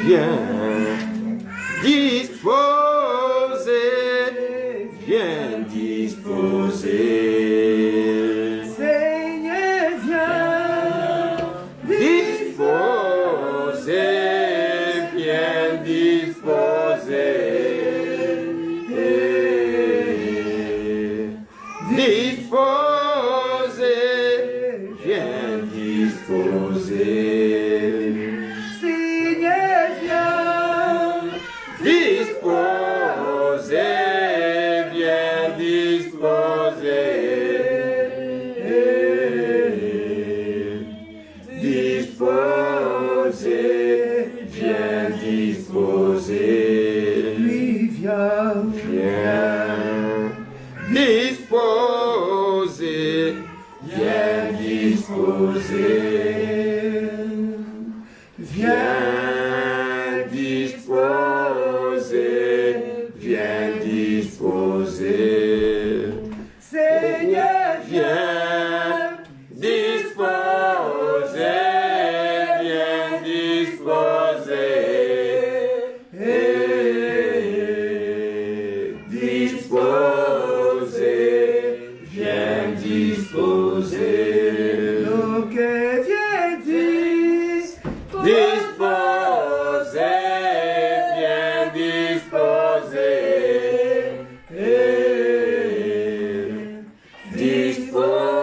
viens disposer, viens disposer. Seigneur, viens disposer, viens disposer. Disposer, viens disposer. Seigneur, viens disposer, viens disposer. Disposer, viens disposer. Lui viens, Viens disposer, viens disposer. Viens disposer, viens disposer. Seigneur, Viens disposer, viens disposer. Disposer, viens disposer. donc viens Disposer, viens disposer.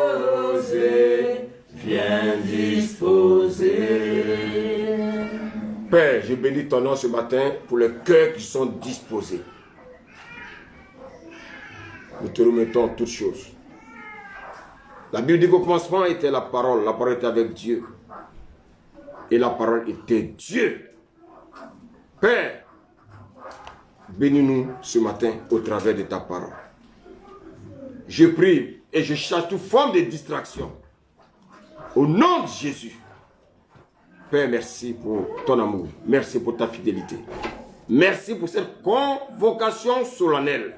Disposer, viens disposer. Père, je bénis ton nom ce matin pour les cœurs qui sont disposés. Nous te remettons toutes choses. La Bible dit qu'au commencement était la parole était avec Dieu. Et la parole était Dieu. Père, bénis-nous ce matin au travers de ta parole. Je prie et je chasse toute forme de distraction. Au nom de Jésus. Père, merci pour ton amour. Merci pour ta fidélité. Merci pour cette convocation solennelle.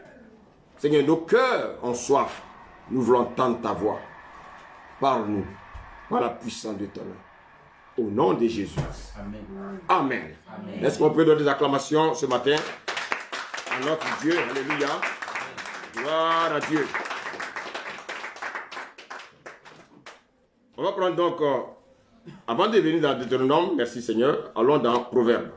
Seigneur, nos cœurs ont soif. Nous voulons entendre ta voix. Parle-nous par la puissance de ton nom. Au nom de Jésus. Amen. Amen. Amen. Est-ce qu'on peut donner des acclamations ce matin à notre Dieu? Alléluia. Gloire à Dieu. On va prendre donc, avant de venir dans Deutéronome, merci Seigneur, allons dans Proverbes.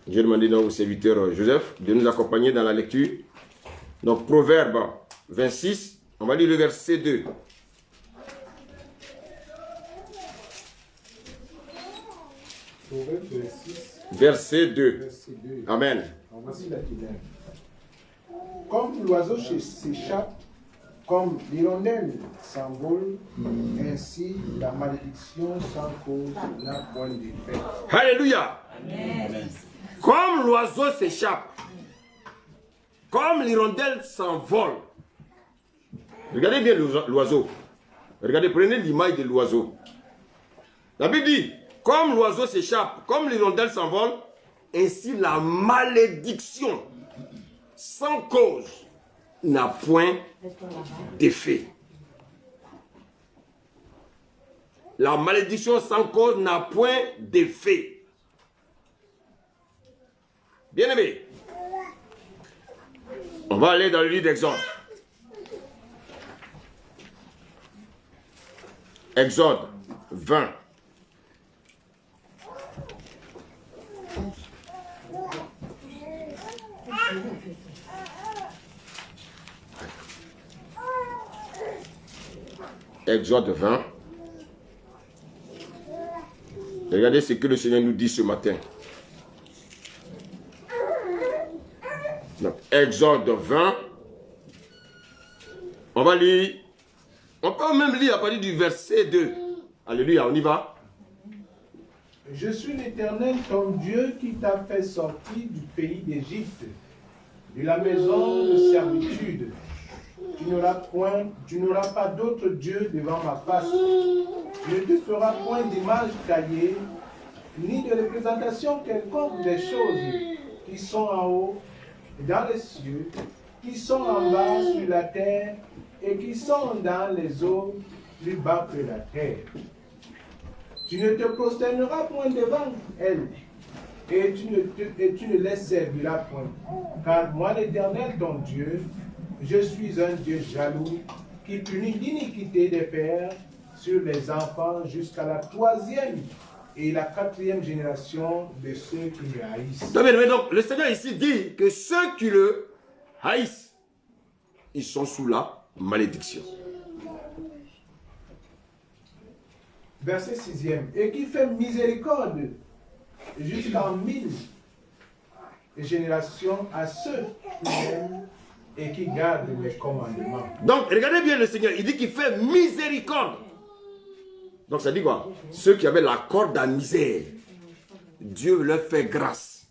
J'ai demandé donc au serviteur Joseph de nous accompagner dans la lecture. Donc, Proverbe 26, on va lire le verset 2. Proverbe 26, Verset 2. verset 2. Amen. En voici la finale. Comme l'oiseau s'échappe, comme l'hirondelle s'envole, ainsi la malédiction sans cause n'a point d'effet. Alléluia. Amen. Comme l'oiseau s'échappe, comme l'hirondelle s'envole. Regardez bien l'oiseau. Regardez, prenez l'image de l'oiseau. La Bible dit, comme l'oiseau s'échappe, comme l'hirondelle s'envole, ainsi la malédiction sans cause n'a point d'effet. La malédiction sans cause n'a point d'effet. Bien-aimé, on va aller dans le livre d'Exode. Exode 20. Exode 20. Regardez ce que le Seigneur nous dit ce matin. Donc, Exode 20. On va lire. On peut même lire à partir du verset 2. Alléluia, on y va. Je suis l'Éternel, ton Dieu, qui t'a fait sortir du pays d'Égypte, de la maison de servitude. Tu n'auras pas d'autre Dieu devant ma face. Tu ne te feras point d'image taillée, ni de représentation quelconque des choses qui sont en haut, dans les cieux, qui sont en bas sur la terre, et qui sont dans les eaux plus bas que la terre. Tu ne te prosterneras point devant elles, et tu ne les serviras point. Car moi, l'Éternel, ton Dieu, je suis un Dieu jaloux, qui punit l'iniquité des pères sur les enfants jusqu'à la 3e et la 4e génération de ceux qui le haïssent. Donc, le Seigneur ici dit que ceux qui le haïssent, ils sont sous la malédiction. Verset 6e. Et qui fait miséricorde jusqu'en 1000 générations à ceux qui l'aiment et qui gardent mes commandements. Donc, regardez bien le Seigneur, il dit qu'il fait miséricorde. Donc, ça dit quoi? Ceux qui avaient la corde à misère, Dieu leur fait grâce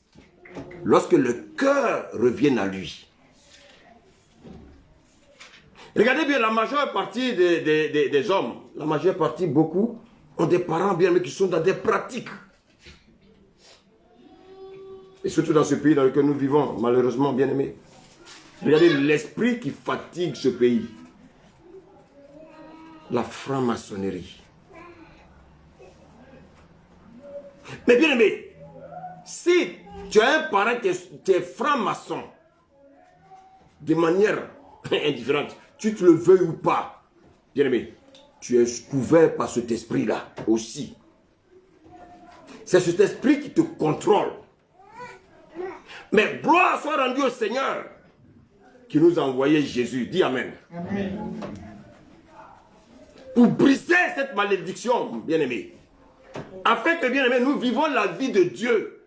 lorsque le cœur revient à lui. Regardez bien la majeure partie des hommes, la majeure partie, beaucoup, ont des parents bien aimés qui sont dans des pratiques. Et surtout dans ce pays dans lequel nous vivons, malheureusement, bien aimés. Regardez l'esprit qui fatigue ce pays. La franc-maçonnerie. Mais bien aimé, si tu as un parent qui est franc-maçon, de manière indifférente, tu te le veuilles ou pas, bien aimé, tu es couvert par cet esprit-là aussi. C'est cet esprit qui te contrôle. Mais gloire soit rendue au Seigneur qui nous a envoyé Jésus. Dis Amen. Amen. Pour briser cette malédiction, bien-aimé. Afin que, bien-aimé, nous vivons la vie de Dieu.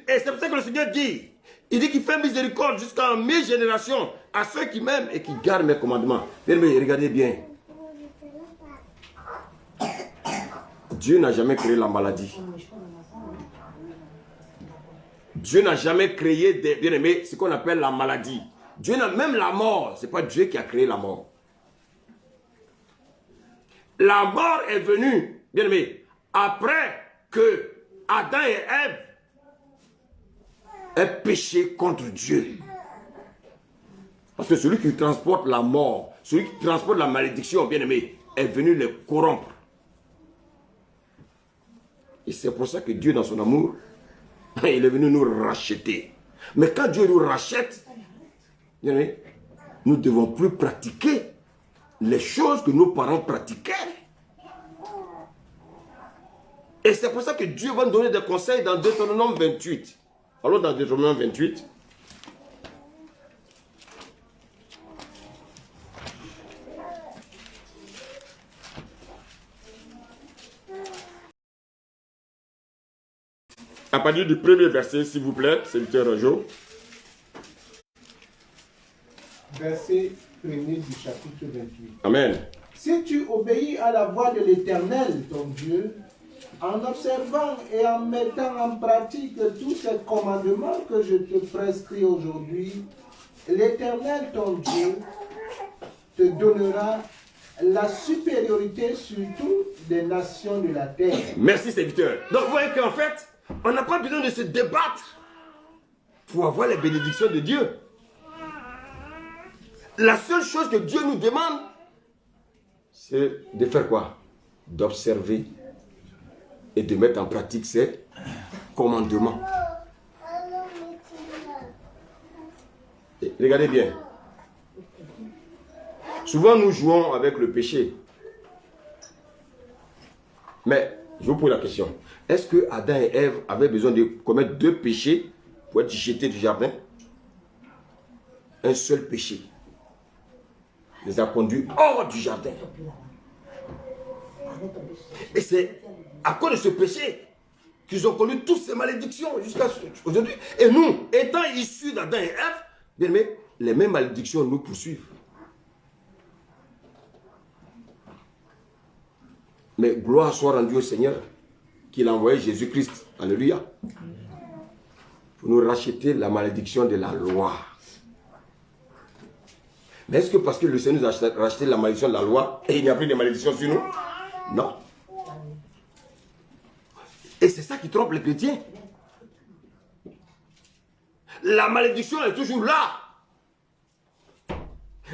Et c'est pour ça que le Seigneur dit, il dit qu'il fait miséricorde jusqu'à 1000 générations à ceux qui m'aiment et qui gardent mes commandements. Bien-aimé, regardez bien. Dieu n'a jamais créé la maladie. Dieu n'a jamais créé, bien-aimé, ce qu'on appelle la maladie. Dieu n'a même la mort. Ce n'est pas Dieu qui a créé la mort. La mort est venue, bien-aimé, après que Adam et Ève aient péché contre Dieu. Parce que celui qui transporte la mort, celui qui transporte la malédiction, bien-aimé, est venu les corrompre. Et c'est pour ça que Dieu, dans son amour, il est venu nous racheter. Mais quand Dieu nous rachète, nous ne devons plus pratiquer les choses que nos parents pratiquaient. Et c'est pour ça que Dieu va nous donner des conseils dans Deutéronome 28. Allons dans Deutéronome 28. À partir du premier verset, s'il vous plaît, serviteur Rojo. Verset 1er du chapitre 28. Amen. Si tu obéis à la voix de l'Éternel, ton Dieu, en observant et en mettant en pratique tous ces commandements que je te prescris aujourd'hui, l'Éternel, ton Dieu, te donnera la supériorité sur toutes les nations de la terre. Merci, serviteur. Donc, vous voyez qu'en fait, on n'a pas besoin de se débattre pour avoir les bénédictions de Dieu. La seule chose que Dieu nous demande, c'est de faire quoi? D'observer et de mettre en pratique ses commandements. Et regardez bien. Souvent, nous jouons avec le péché. Mais, je vous pose la question. Est-ce que Adam et Ève avaient besoin de commettre 2 péchés pour être jetés du jardin? Un seul péché les a conduits hors du jardin. Et c'est à cause de ce péché qu'ils ont connu toutes ces malédictions jusqu'à aujourd'hui. Et nous, étant issus d'Adam et Ève, bien aimés, les mêmes malédictions nous poursuivent. Mais gloire soit rendue au Seigneur qu'il a envoyé Jésus-Christ. Alléluia. Pour nous racheter la malédiction de la loi. Mais est-ce que parce que le Seigneur nous a racheté la malédiction de la loi et il n'y a plus de malédiction sur nous? Non. Et c'est ça qui trompe les chrétiens. La malédiction est toujours là.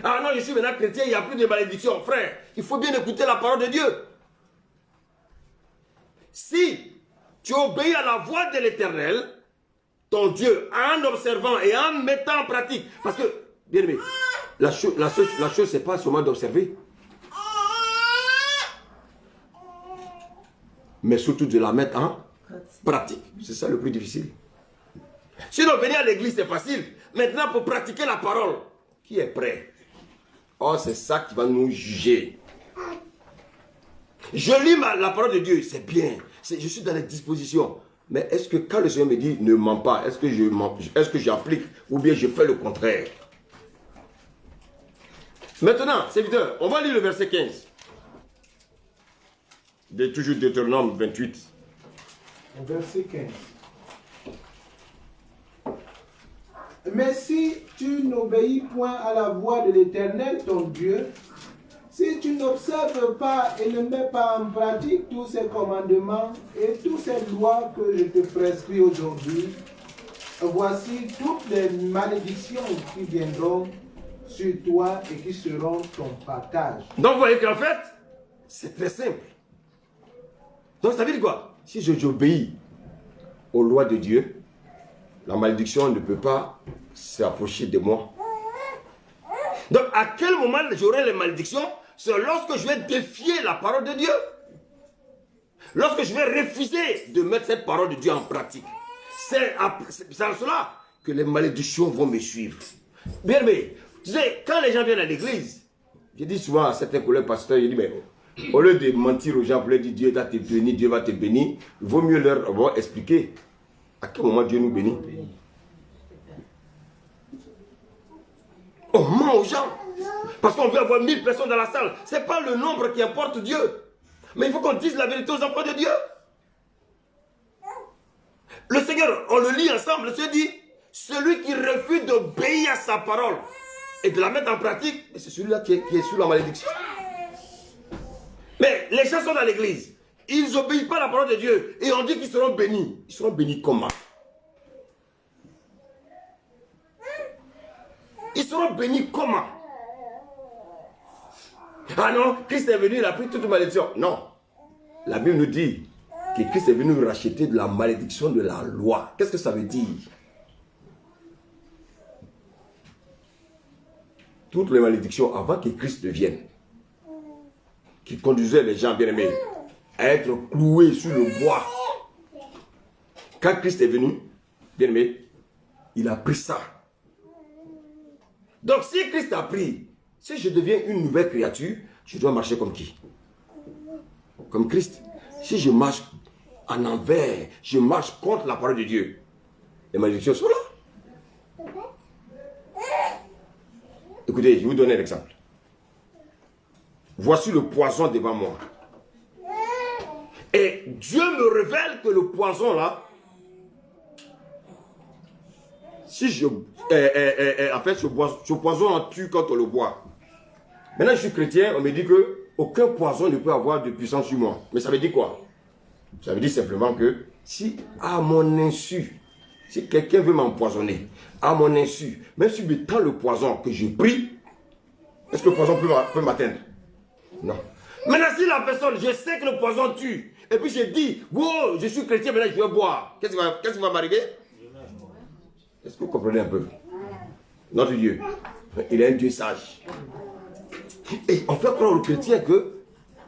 Ah non, je suis maintenant chrétien, il n'y a plus de malédiction. Frère, il faut bien écouter la parole de Dieu. Si tu obéis à la voix de l'Éternel, ton Dieu, en observant et en mettant en pratique, parce que, bien aimé, la chose, c'est pas seulement d'observer, mais surtout de la mettre en pratique. C'est ça le plus difficile. Sinon, venir à l'église, c'est facile. Maintenant, pour pratiquer la parole, qui est prêt? Oh, c'est ça qui va nous juger. Je lis la parole de Dieu, c'est bien. Je suis dans les dispositions. Mais est-ce que quand le Seigneur me dit ne mens pas, est-ce que j'applique ou bien je fais le contraire? Maintenant, serviteur, on va lire le verset 15. Toujours Deutéronome 28. Verset 15. Mais si tu n'obéis point à la voix de l'Éternel, ton Dieu, si tu n'observes pas et ne mets pas en pratique tous ces commandements et toutes ces lois que je te prescris aujourd'hui, voici toutes les malédictions qui viendront sur toi et qui seront ton partage. Donc vous voyez qu'en fait, c'est très simple. Donc ça veut dire quoi? Si j'obéis aux lois de Dieu, la malédiction ne peut pas s'approcher de moi. Donc à quel moment j'aurai les malédictions? C'est lorsque je vais défier la parole de Dieu. Lorsque je vais refuser de mettre cette parole de Dieu en pratique. C'est en cela que les malédictions vont me suivre. Bien aimé, tu sais, quand les gens viennent à l'église, je dis souvent à certains collègues pasteurs, je dis, mais au lieu de mentir aux gens pour leur dire Dieu va te bénir, Dieu va te bénir, il vaut mieux leur avoir expliqué à quel moment Dieu nous bénit. On ment aux gens. Parce qu'on veut avoir 1000 personnes dans la salle. Ce n'est pas le nombre qui importe Dieu. Mais il faut qu'on dise la vérité aux enfants de Dieu. Le Seigneur, on le lit ensemble, le Seigneur dit, celui qui refuse d'obéir à sa parole et de la mettre en pratique, c'est celui-là qui est sous la malédiction. Mais les gens sont dans l'église. Ils n'obéissent pas à la parole de Dieu. Et on dit qu'ils seront bénis. Ils seront bénis comment? Ils seront bénis comment? Ah non, Christ est venu, il a pris toute malédiction. Non. La Bible nous dit que Christ est venu racheter de la malédiction de la loi. Qu'est-ce que ça veut dire? Toutes les malédictions avant que Christ vienne, qui conduisait les gens bien-aimés à être cloués sur le bois. Quand Christ est venu, bien-aimé, il a pris ça. Donc si Christ a pris, si je deviens une nouvelle créature, je dois marcher comme qui? Comme Christ. Si je marche en envers, je marche contre la parole de Dieu, les malédictions sont là. Écoutez, je vais vous donner un exemple. Voici le poison devant moi. Et Dieu me révèle que le poison là, si en fait ce poison en tue quand on le boit. Maintenant je suis chrétien, on me dit que aucun poison ne peut avoir de puissance sur moi. Mais ça veut dire quoi? Ça veut dire simplement que si à mon insu, si quelqu'un veut m'empoisonner, à mon insu, même si me tend le poison que je prie, est-ce que le poison peut m'atteindre? Non. Maintenant si la personne, je sais que le poison tue, et puis je dis, wow, je suis chrétien, maintenant je vais boire, qu'est-ce qui va m'arriver? Est-ce que vous comprenez un peu? Notre Dieu, il est un Dieu sage. Et on fait croire aux chrétiens que,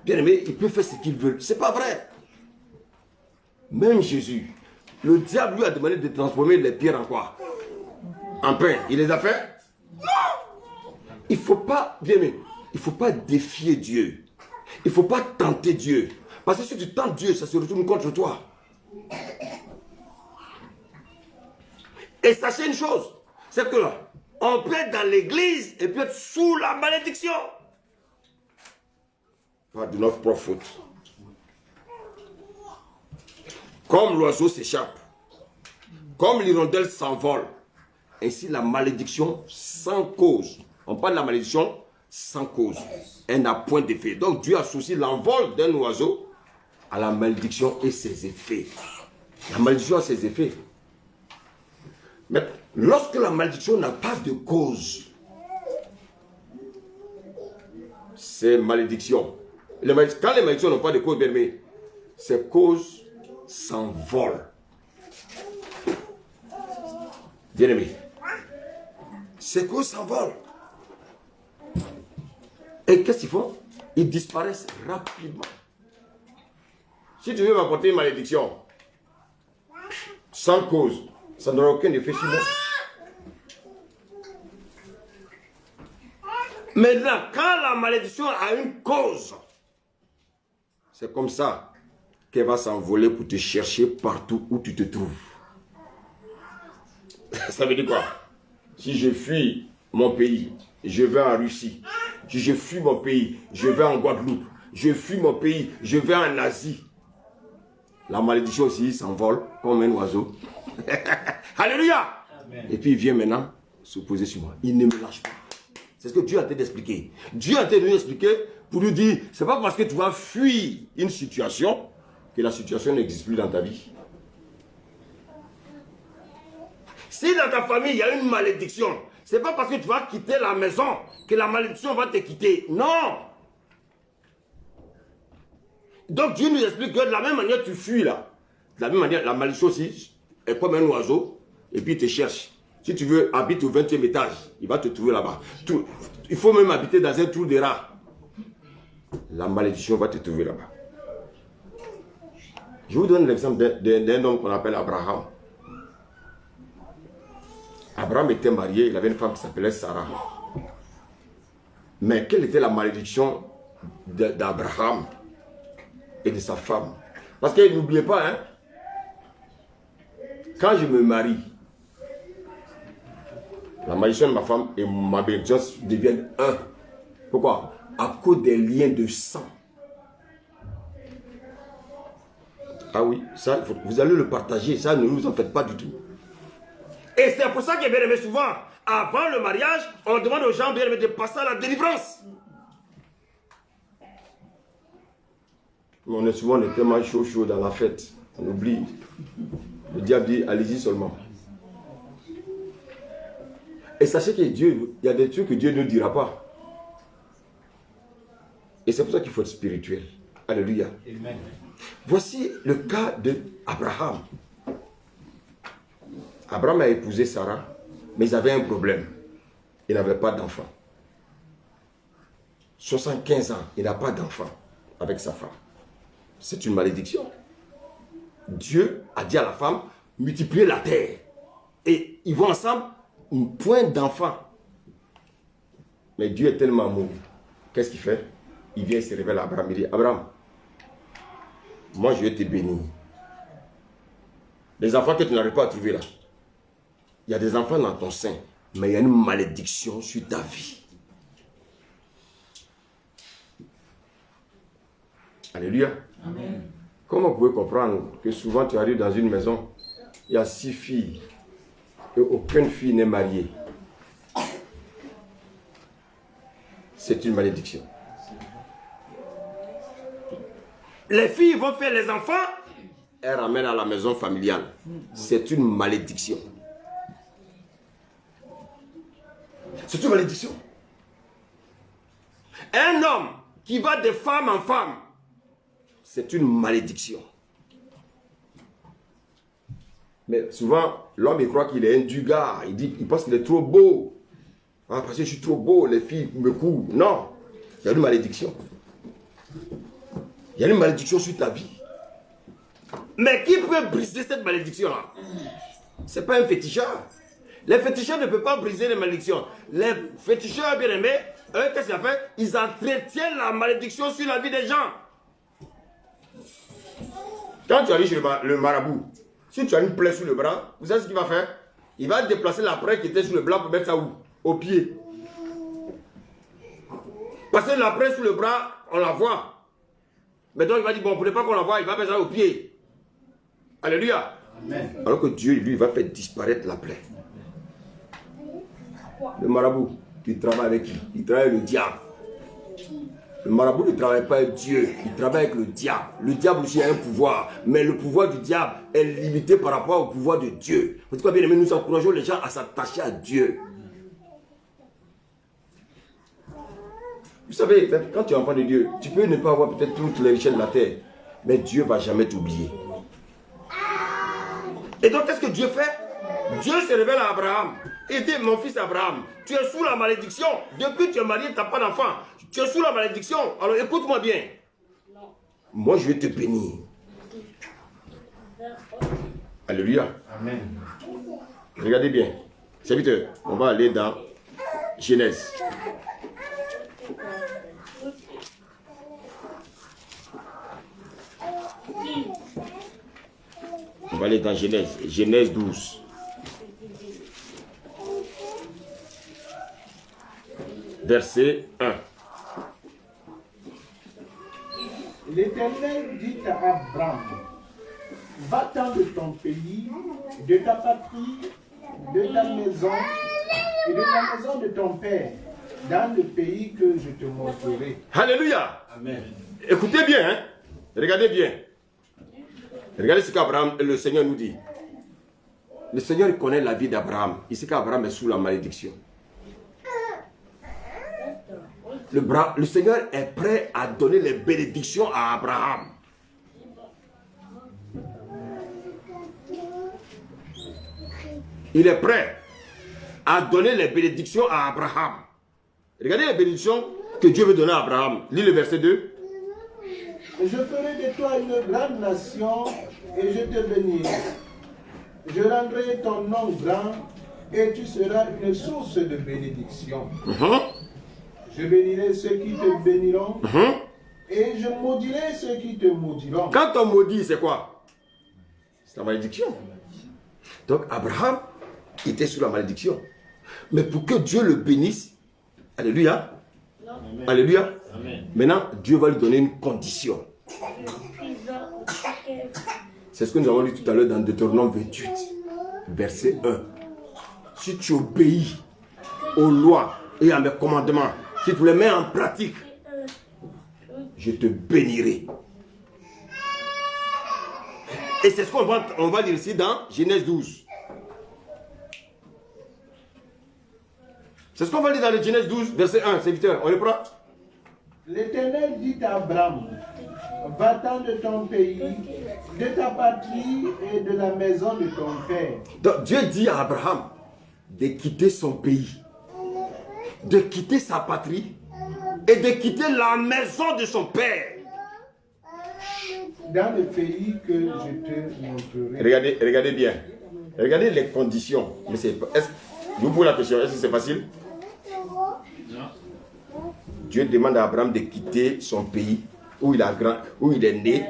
bien aimé, il peut faire ce qu'il veut. Ce n'est pas vrai. Même Jésus, le diable lui a demandé de transformer les pierres en quoi? En pain. Il les a fait? Non! Il ne faut pas, bien aimé, il ne faut pas défier Dieu. Il ne faut pas tenter Dieu. Parce que si tu tentes Dieu, ça se retourne contre toi. Et sachez une chose, c'est que on peut être dans l'église et peut être sous la malédiction. Pas de notre propre faute. Comme l'oiseau s'échappe, comme l'hirondelle s'envole, ainsi la malédiction sans cause. On parle de la malédiction sans cause. Elle n'a point d'effet. Donc Dieu associe l'envol d'un oiseau à la malédiction et ses effets. La malédiction a ses effets. Mais lorsque la malédiction n'a pas de cause, c'est malédiction. Quand les malédictions n'ont pas de cause, bien aimé, ces causes s'envolent. Bien aimé, ces causes s'envolent. Et qu'est-ce qu'ils font? Ils disparaissent rapidement. Si tu veux m'apporter une malédiction, sans cause, ça n'aura aucun effet sur moi. Maintenant, quand la malédiction a une cause, c'est comme ça qu'elle va s'envoler pour te chercher partout où tu te trouves. Ça veut dire quoi? Si je fuis mon pays, je vais en Russie. Si je fuis mon pays, je vais en Guadeloupe. Je fuis mon pays, je vais en Asie. La malédiction aussi s'envole comme un oiseau. Alléluia! Amen. Et puis il vient maintenant se poser sur moi. Il ne me lâche pas. C'est ce que Dieu a été d'expliquer. Dieu a été de nous expliquer pour nous dire, c'est pas parce que tu vas fuir une situation que la situation n'existe plus dans ta vie. Si dans ta famille il y a une malédiction, c'est pas parce que tu vas quitter la maison que la malédiction va te quitter. Non! Donc Dieu nous explique que de la même manière tu fuis là. De la même manière, la malédiction aussi est comme un oiseau et puis il te cherche. Si tu veux habiter au 20e étage, il va te trouver là-bas. Il faut même habiter dans un trou de rat. La malédiction va te trouver là-bas. Je vous donne l'exemple d'un homme qu'on appelle Abraham. Abraham était marié, il avait une femme qui s'appelait Sarah. Mais quelle était la malédiction d'Abraham et de sa femme? Parce que n'oubliez pas, hein, quand je me marie, la malédiction de ma femme et ma malédiction deviennent un. Pourquoi? À cause des liens de sang. Ah oui, ça, vous allez le partager, ça ne vous en faites pas du tout. Et c'est pour ça que, bien aimé, souvent, avant le mariage, on demande aux gens, bien aimé, de passer à la délivrance. Mais on est souvent tellement chaud dans la fête, on oublie. Le diable dit, allez-y seulement. Et sachez que Dieu, il y a des trucs que Dieu ne dira pas. Et c'est pour ça qu'il faut être spirituel. Alléluia. Amen. Voici le cas d'Abraham. Abraham a épousé Sarah, mais ils avaient un problème. Il n'avait pas d'enfant. 75 ans, il n'a pas d'enfant avec sa femme. C'est une malédiction. Dieu a dit à la femme, multipliez la terre. Et ils vont ensemble, point d'enfant. Mais Dieu est tellement amoureux. Qu'est-ce qu'il fait? Il vient se révéler à Abraham. Il dit, Abraham, moi je vais te bénir. Les enfants que tu n'arrives pas à trouver là, il y a des enfants dans ton sein, mais il y a une malédiction sur ta vie. Alléluia. Amen. Comment vous pouvez comprendre que souvent tu arrives dans une maison, il y a 6 filles et aucune fille n'est mariée? C'est une malédiction. Les filles vont faire les enfants, elles ramènent à la maison familiale. C'est une malédiction. C'est une malédiction. Un homme qui va de femme en femme, c'est une malédiction. Mais souvent, l'homme il croit qu'il est un dugas. Il pense qu'il est trop beau. Ah, parce que je suis trop beau, les filles me courent. Non, il y a une malédiction. Il y a une malédiction sur ta vie. Mais qui peut briser cette malédiction-là? Ce n'est pas un féticheur. Les féticheurs ne peuvent pas briser les malédictions. Les féticheurs bien aimés, eux, qu'est-ce qu'ils font? Ils entretiennent la malédiction sur la vie des gens. Quand tu arrives chez le marabout, si tu as une plaie sur le bras, vous savez ce qu'il va faire? Il va déplacer la plaie qui était sur le bras pour mettre ça où? Au pied. Parce que la plaie sur le bras, on la voit. Mais donc il va dire, bon, pour ne pas qu'on la voie, il va mettre ça au pied. Alléluia. Amen. Alors que Dieu, lui, va faire disparaître la plaie. Le marabout, il travaille avec qui? Il travaille avec le diable. Le marabout ne travaille pas avec Dieu, il travaille avec le diable. Le diable aussi a un pouvoir, mais le pouvoir du diable est limité par rapport au pouvoir de Dieu. Vous savez bien aimé, nous encourageons les gens à s'attacher à Dieu. Vous savez, quand tu es enfant de Dieu, tu peux ne pas avoir peut-être toutes les richesses de la terre, mais Dieu ne va jamais t'oublier. Et donc, qu'est-ce que Dieu fait? Dieu se révèle à Abraham. Il dit, mon fils Abraham, tu es sous la malédiction. Depuis que tu es marié, tu n'as pas d'enfant. Tu es sous la malédiction. Alors écoute-moi bien. Moi, je vais te bénir. Alléluia. Amen. Regardez bien. Serviteur, on va aller dans Genèse. On va aller dans Genèse. Genèse 12. Verset 1. L'Éternel dit à Abraham, va-t'en de ton pays, de ta patrie, de ta maison et de la maison de ton père, dans le pays que je te montrerai. Alléluia. Amen. Écoutez bien, hein? Regardez bien. Regardez ce qu'Abraham, le Seigneur nous dit. Le Seigneur il connaît la vie d'Abraham. Il sait qu'Abraham est sous la malédiction. Le Seigneur est prêt à donner les bénédictions à Abraham. Il est prêt à donner les bénédictions à Abraham. Regardez les bénédictions que Dieu veut donner à Abraham. Lis le verset 2. Je ferai de toi une grande nation et je te bénirai. Je rendrai ton nom grand et tu seras une source de bénédiction. Je bénirai ceux qui te béniront et je maudirai ceux qui te maudiront. Quand on maudit, c'est quoi? C'est la malédiction. Donc Abraham était sous la malédiction. Mais pour que Dieu le bénisse, alléluia, Amen. alléluia, Amen. maintenant Dieu va lui donner une condition. C'est ce que nous avons lu tout à l'heure dans Deutéronome 28, verset 1. Si tu obéis aux lois et à mes commandements, si tu les mets en pratique, je te bénirai. Et c'est ce qu'on va lire ici dans Genèse 12. C'est ce qu'on va lire dans le Genèse 12, verset 1. Serviteur, on reprend. L'Éternel dit à Abraham, va-t'en de ton pays, de ta patrie et de la maison de ton père. Donc Dieu dit à Abraham de quitter son pays, de quitter sa patrie et de quitter la maison de son père. Dans le pays que je te montrerai. Regardez bien. Regardez les conditions. Mais je vous pose la question, est-ce que c'est facile? Dieu demande à Abraham de quitter son pays où il est né,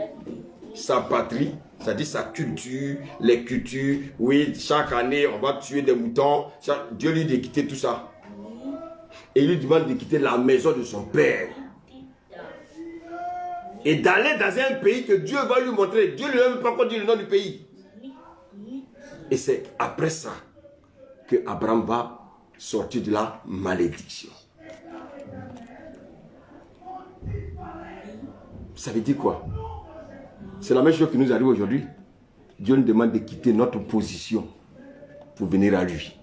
sa patrie, c'est-à-dire sa culture, les cultures. Oui, chaque année, on va tuer des moutons. Dieu lui dit de quitter tout ça. Et il lui demande de quitter la maison de son père. Et d'aller dans un pays que Dieu va lui montrer. Dieu ne lui a même pas encore dit le nom du pays. Et c'est après ça que Abraham va sortir de la malédiction. Ça veut dire quoi? C'est la même chose qui nous arrive aujourd'hui. Dieu nous demande de quitter notre position pour venir à lui.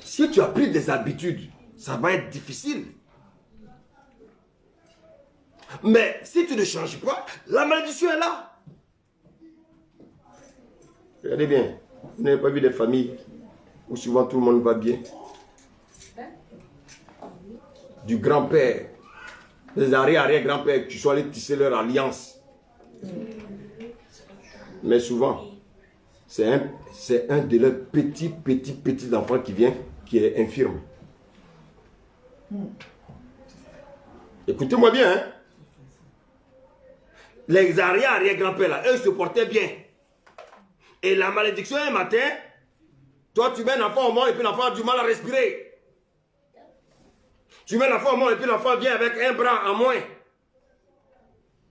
Si tu as pris des habitudes, ça va être difficile. Mais si tu ne changes pas, la malédiction est là. Regardez bien, vous n'avez pas vu des familles où souvent tout le monde va bien. Du grand-père, des arrière-arrière-grand-pères qui sont allés tisser leur alliance. Mais souvent, c'est un de leurs petits enfants qui vient, qui est infirme. Écoutez-moi bien, hein? Les arrière-arrière-grands-pères là, eux se portaient bien. Et la malédiction un matin, toi tu mets un enfant au monde et puis l'enfant a du mal à respirer. Tu mets l'enfant au monde et puis l'enfant vient avec un bras en moins.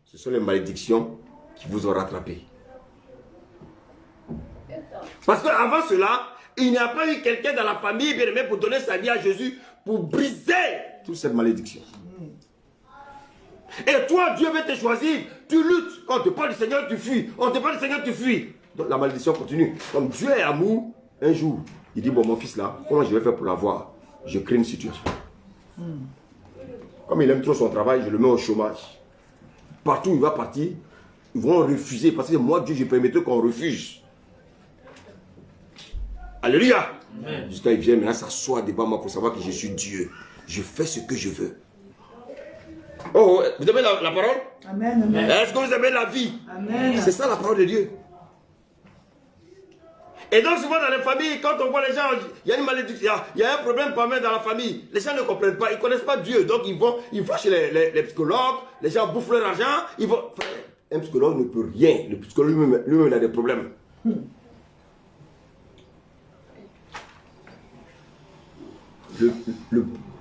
Ce sont les malédictions qui vous ont rattrapé. Parce qu'avant cela, il n'y a pas eu quelqu'un dans la famille bien aimé pour donner sa vie à Jésus, pour briser toute cette malédiction. Et toi, Dieu veut te choisir, tu luttes. Quand on te parle du Seigneur, tu fuis. On te parle du Seigneur, tu fuis. Donc la malédiction continue. Comme Dieu est amour, un jour, il dit, bon, mon fils là, comment je vais faire pour l'avoir? Je crée une situation. Comme il aime trop son travail, je le mets au chômage. Partout où il va partir, ils vont refuser. Parce que moi, Dieu, je permettais qu'on refuse. Alléluia. Jusqu'à il vient maintenant s'asseoir devant moi pour savoir que je suis Dieu. Je fais ce que je veux. Oh, vous avez la parole? Amen. Amen. Est-ce que vous avez la vie? Amen. C'est ça la parole de Dieu. Et donc souvent dans les familles, quand on voit les gens, il y a une malédiction, il y a un problème pas mal dans la famille. Les gens ne comprennent pas, ils ne connaissent pas Dieu. Donc ils vont chez les psychologues, les gens bouffent leur argent. Ils vont... Un psychologue ne peut rien. Le psychologue lui-même a des problèmes.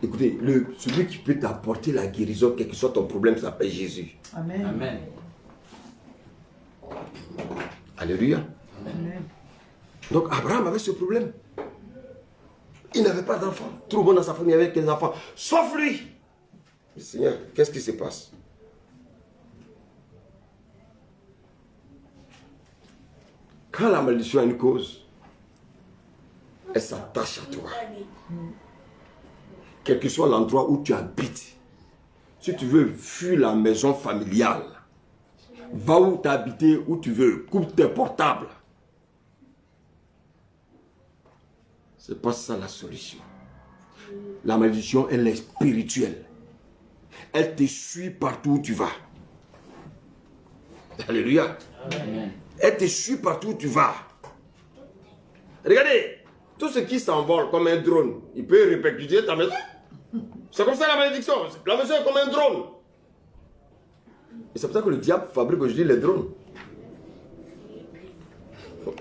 Écoutez, celui qui peut t'apporter la guérison, quel que soit ton problème, s'appelle Jésus. Amen. Amen. Alléluia. Amen. Donc Abraham avait ce problème. Il n'avait pas d'enfant. Tout le monde dans sa famille avait des enfants. Sauf lui. Seigneur, qu'est-ce qui se passe? Quand la malédiction a une cause, elle s'attache à toi. Quel que soit l'endroit où tu habites, si tu veux fuir la maison familiale, va où tu as habité, où tu veux, coupe tes portables. C'est pas ça la solution. La malédiction, elle est spirituelle. Elle te suit partout où tu vas. Alléluia. Amen. Elle te suit partout où tu vas. Regardez, tout ce qui s'envole comme un drone, il peut répercuter ta maison. C'est comme ça la malédiction. La maison est comme un drone. Et c'est pour ça que le diable fabrique aujourd'hui les drones.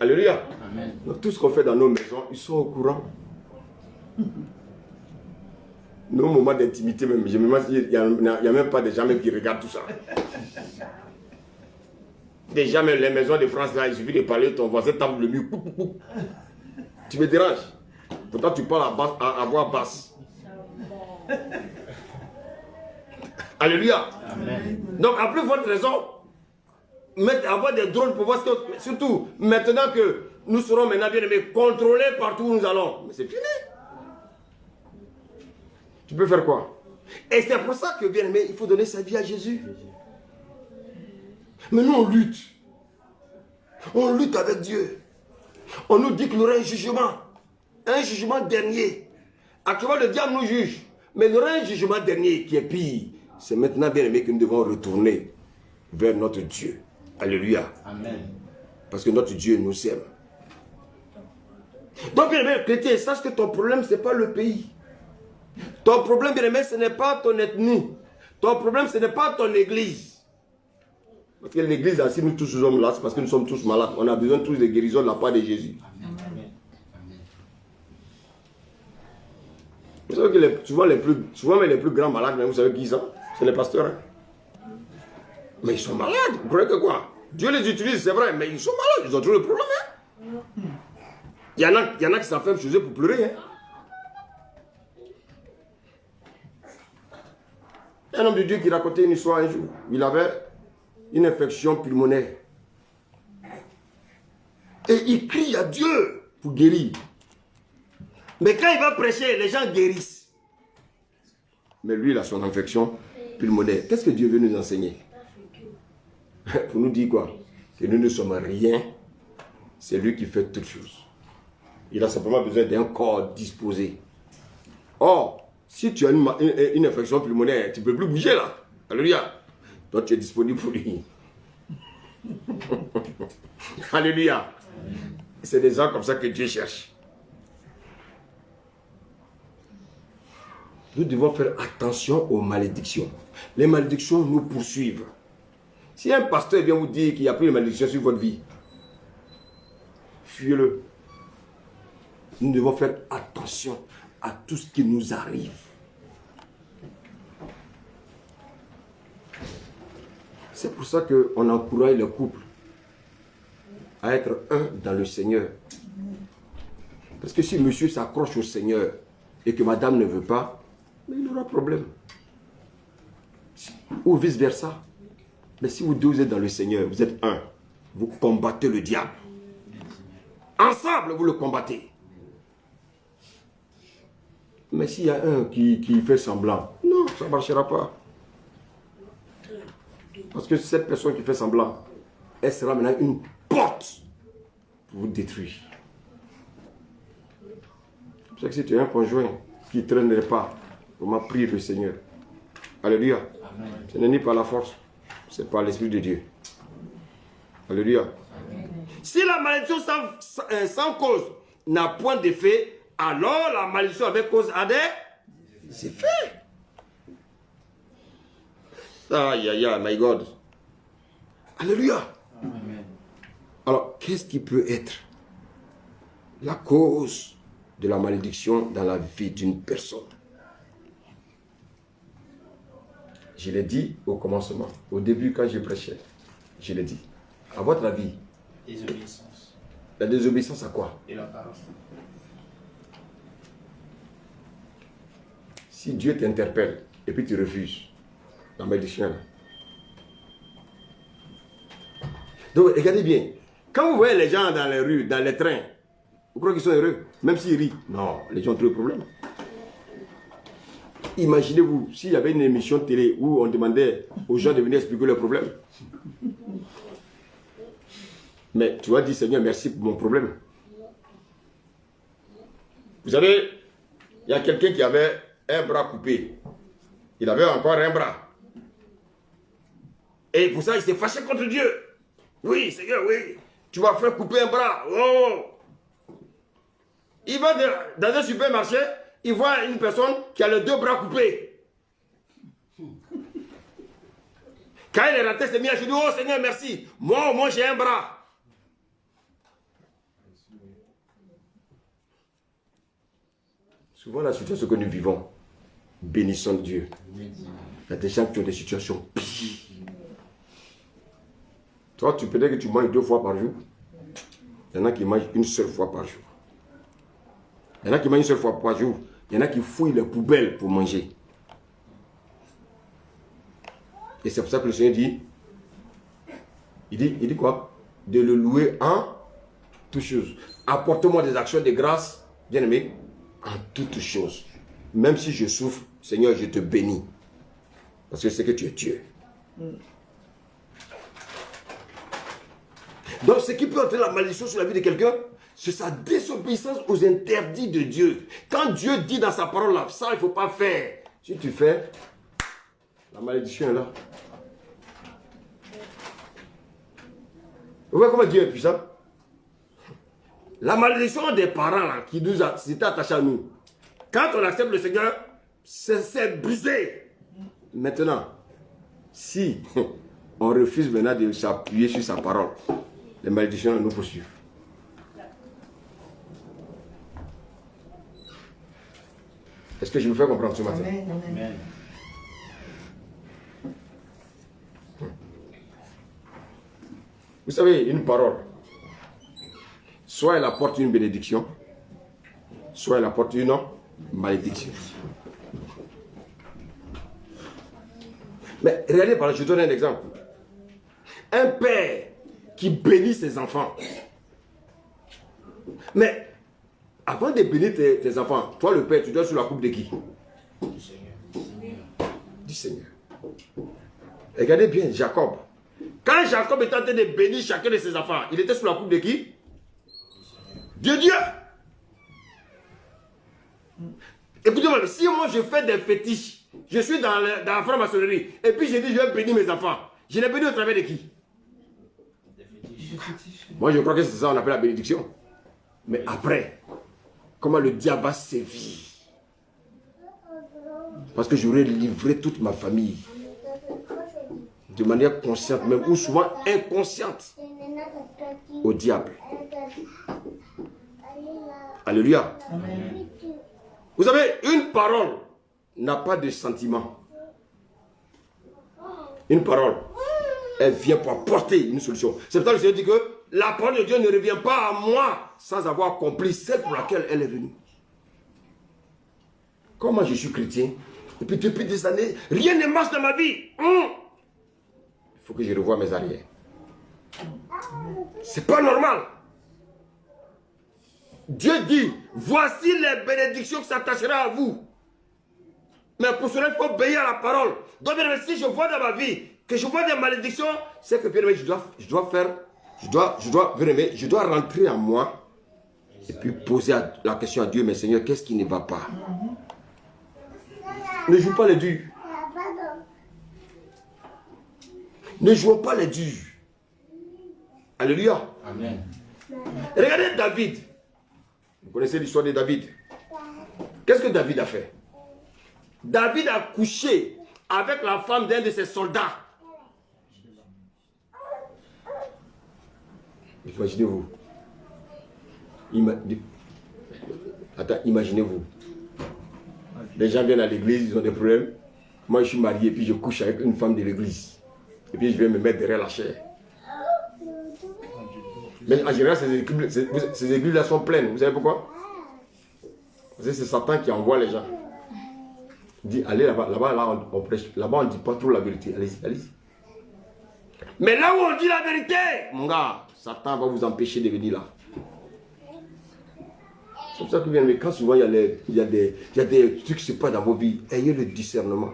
Alléluia. Amen. Donc, tout ce qu'on fait dans nos maisons, ils sont au courant. Nos moments d'intimité même, il n'y a même pas des gens même qui regardent tout ça. Déjà même les maisons de France là, il suffit de parler, ton voisin tape le mur. Tu me déranges. Pourtant tu parles à voix basse. Alléluia. Amen. Donc après votre raison, avoir des drones pour voir ce que... Surtout maintenant que nous serons maintenant bien aimés, contrôlés partout où nous allons. Mais c'est fini. Tu peux faire quoi? Et c'est pour ça que bien aimé, il faut donner sa vie à Jésus. Mais nous on lutte. On lutte avec Dieu. On nous dit qu'il y aura un jugement dernier. Actuellement le diable nous juge. Mais il y aura un jugement dernier qui est pire. C'est maintenant bien aimé que nous devons retourner vers notre Dieu. Alléluia. Amen. Parce que notre Dieu nous aime. Donc bien aimé, chrétien, sache que ton problème ce n'est pas le pays. Ton problème bien aimé, ce n'est pas ton ethnie. Ton problème ce n'est pas ton église. Parce que l'église, si nous tous sommes là, c'est parce que nous sommes tous malades. On a besoin tous de guérison de la part de Jésus. Amen. Vous savez que souvent les plus grands malades, vous savez qui sont? C'est les pasteurs. Hein? Mais ils sont malades. Vous croyez que quoi? Dieu les utilise, c'est vrai, mais ils sont malades. Ils ont toujours le problème. Hein? Il y en a qui s'enferment chez eux pour pleurer. Hein? Un homme de Dieu qui racontait une histoire un jour. Il avait une infection pulmonaire. Et il crie à Dieu pour guérir. Mais quand il va prêcher, les gens guérissent. Mais lui, il a son infection pulmonaire. Qu'est-ce que Dieu veut nous enseigner? Pour nous dire quoi? Que nous ne sommes rien. C'est lui qui fait toutes choses. Il a simplement besoin d'un corps disposé. Or, si tu as une infection pulmonaire, tu ne peux plus bouger là. Alléluia. Donc tu es disponible pour lui. Alléluia. C'est des gens comme ça que Dieu cherche. Nous devons faire attention aux malédictions. Les malédictions nous poursuivent. Si un pasteur vient vous dire qu'il n'y a plus de malédiction sur votre vie, fuyez-le. Nous devons faire attention à tout ce qui nous arrive. C'est pour ça qu'on encourage les couples à être un dans le Seigneur. Parce que si monsieur s'accroche au Seigneur et que madame ne veut pas, mais il aura problème. Ou vice versa. Mais si vous deux vous êtes dans le Seigneur, vous êtes un. Vous combattez le diable. Ensemble, vous le combattez. Mais s'il y a un qui fait semblant, non, ça ne marchera pas. Parce que cette personne qui fait semblant, elle sera maintenant une porte pour vous détruire. C'est que si tu es un conjoint qui ne traînerait pas, vraiment prie le Seigneur. Alléluia. Ce n'est ni par la force, c'est par l'Esprit de Dieu. Alléluia. Si la malédiction sans cause n'a point d'effet, alors la malédiction avec cause a des effets. Aïe, aïe, aïe, my God. Alléluia. Amen. Alors, qu'est-ce qui peut être la cause de la malédiction dans la vie d'une personne? Je l'ai dit au commencement, au début quand je prêchais, je l'ai dit. À votre avis, Désobéissance. La désobéissance à quoi? Et la parole. Si Dieu t'interpelle et puis tu refuses, la malédiction là. Donc regardez bien, quand vous voyez les gens dans les rues, dans les trains, vous croyez qu'ils sont heureux? Même s'ils rient? Non, les gens ont trop de problèmes. Imaginez-vous, s'il y avait une émission de télé où on demandait aux gens de venir expliquer leurs problèmes. Mais tu vas dire, Seigneur, merci pour mon problème. Vous savez, il y a quelqu'un qui avait un bras coupé. Il avait encore un bras. Et pour ça, il s'est fâché contre Dieu. Oui, Seigneur, oui. Tu vas faire couper un bras. Oh. Il va dans un supermarché, il voit une personne qui a les deux bras coupés. Quand il est rentré, il s'est mis à genoux. Oh Seigneur, merci. Moi, au moins, j'ai un bras. Souvent, la situation que nous vivons, bénissons Dieu. Il y a des gens qui ont des situations pires. Toi, tu peux dire que tu manges 2 fois par jour. Il y en a qui mangent une seule fois par jour. Il y en a qui mangent une seule fois par jour. Il y en a qui fouillent les poubelles pour manger. Et c'est pour ça que le Seigneur dit, il dit quoi? De le louer en toutes choses. Apporte-moi des actions de grâce, bien aimé, en toutes choses. Même si je souffre, Seigneur, je te bénis. Parce que c'est que tu es Dieu. Donc, ce qui peut entraîner la malédiction sur la vie de quelqu'un, c'est sa désobéissance aux interdits de Dieu. Quand Dieu dit dans sa parole, là, ça, il ne faut pas faire. Si tu fais, la malédiction est là. Vous voyez comment Dieu est puissant? La malédiction des parents là, qui nous a attachés à nous. Quand on accepte le Seigneur, c'est brisé. Maintenant, si on refuse maintenant de s'appuyer sur sa parole, les malédictions nous poursuivent. Est-ce que je me fais comprendre ce matin? Amen. Amen. Vous savez, une parole, soit elle apporte une bénédiction, soit elle apporte une malédiction. Mais regardez, par là, je donne un exemple. Un père qui bénit ses enfants. Mais avant de bénir tes enfants, toi le père, tu dois sur la coupe de qui? Du Seigneur. Du Seigneur. Regardez bien Jacob. Quand Jacob était en train de bénir chacun de ses enfants, il était sous la coupe de qui? De Dieu. Écoutez-moi, si moi je fais des fétiches, je suis dans la franc-maçonnerie, et puis je dis je vais bénir mes enfants, je les bénis au travers de qui? Des fétiches. Moi je crois que c'est ça qu'on appelle la bénédiction. Mais après, comment le diable va sévir? Parce que j'aurais livré toute ma famille. De manière consciente même, ou souvent inconsciente, au diable. Alléluia. Amen. Vous savez, une parole n'a pas de sentiment. Une parole, elle vient pour apporter une solution. C'est pour ça que je dis que la parole de Dieu ne revient pas à moi sans avoir accompli celle pour laquelle elle est venue. Comment je suis chrétien, et puis depuis des années, rien ne marche dans ma vie. Il faut que je revoie mes arrières. C'est pas normal. Dieu dit, voici les bénédictions qui s'attacheront à vous. Mais pour cela, il faut obéir à la parole. Donc, bien, si je vois dans ma vie que je vois des malédictions, c'est que bien, je dois rentrer en moi et puis poser la question à Dieu, mais Seigneur, qu'est-ce qui ne va pas? Ne joue pas les durs. Ne jouons pas les durs. Alléluia. Amen. Regardez David. Vous connaissez l'histoire de David. Qu'est-ce que David a fait? David a couché avec la femme d'un de ses soldats. Imaginez-vous. Attends, imaginez-vous. Les gens viennent à l'église, ils ont des problèmes. Moi, je suis marié, puis je couche avec une femme de l'église. Et puis, je vais me mettre derrière la chair. Mais en général, ces églises-là sont pleines. Vous savez pourquoi? Parce que c'est Satan qui envoie les gens. Il dit, allez là-bas, là, on prêche. Là-bas, on ne dit pas trop la vérité. Allez-y, allez-y. Mais là où on dit la vérité, mon gars, Satan va vous empêcher de venir là. C'est pour ça que bien, mais quand souvent il y a des trucs qui se passent dans vos vies, ayez le discernement.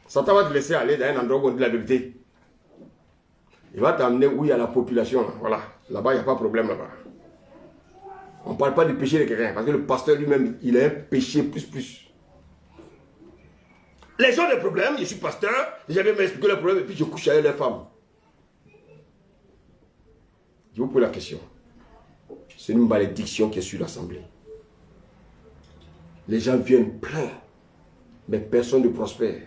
Satan va te laisser aller dans un endroit où on dit la vérité. Il va t'amener où il y a la population. Voilà. Là-bas, il n'y a pas de problème là-bas. On ne parle pas du péché de quelqu'un. Parce que le pasteur lui-même, il a un péché plus. Les gens ont des problèmes. Je suis pasteur. J'avais m'expliqué le problème et puis je couche avec les femmes. Je vous pose la question. C'est une malédiction qui est sur l'assemblée. Les gens viennent pleins. Mais personne ne prospère.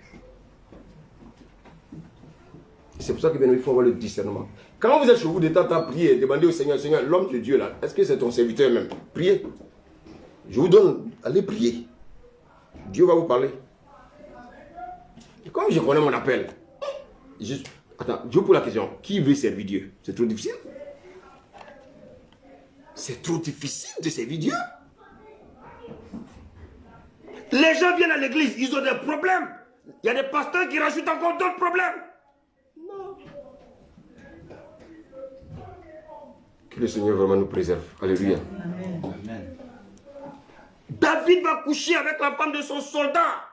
C'est pour ça qu'il faut avoir le discernement. Quand vous êtes chez vous de temps en temps, priez, demandez au Seigneur, Seigneur, l'homme de Dieu là, est-ce que c'est ton serviteur même? Priez. Je vous donne, allez prier. Dieu va vous parler. Et comme je connais mon appel, attends, je vous pose la question, qui veut servir Dieu? C'est trop difficile? C'est trop difficile de servir Dieu? Les gens viennent à l'église, ils ont des problèmes. Il y a des pasteurs qui rajoutent encore d'autres problèmes. Que le Seigneur vraiment nous préserve. Alléluia. Amen. David va coucher avec la femme de son soldat.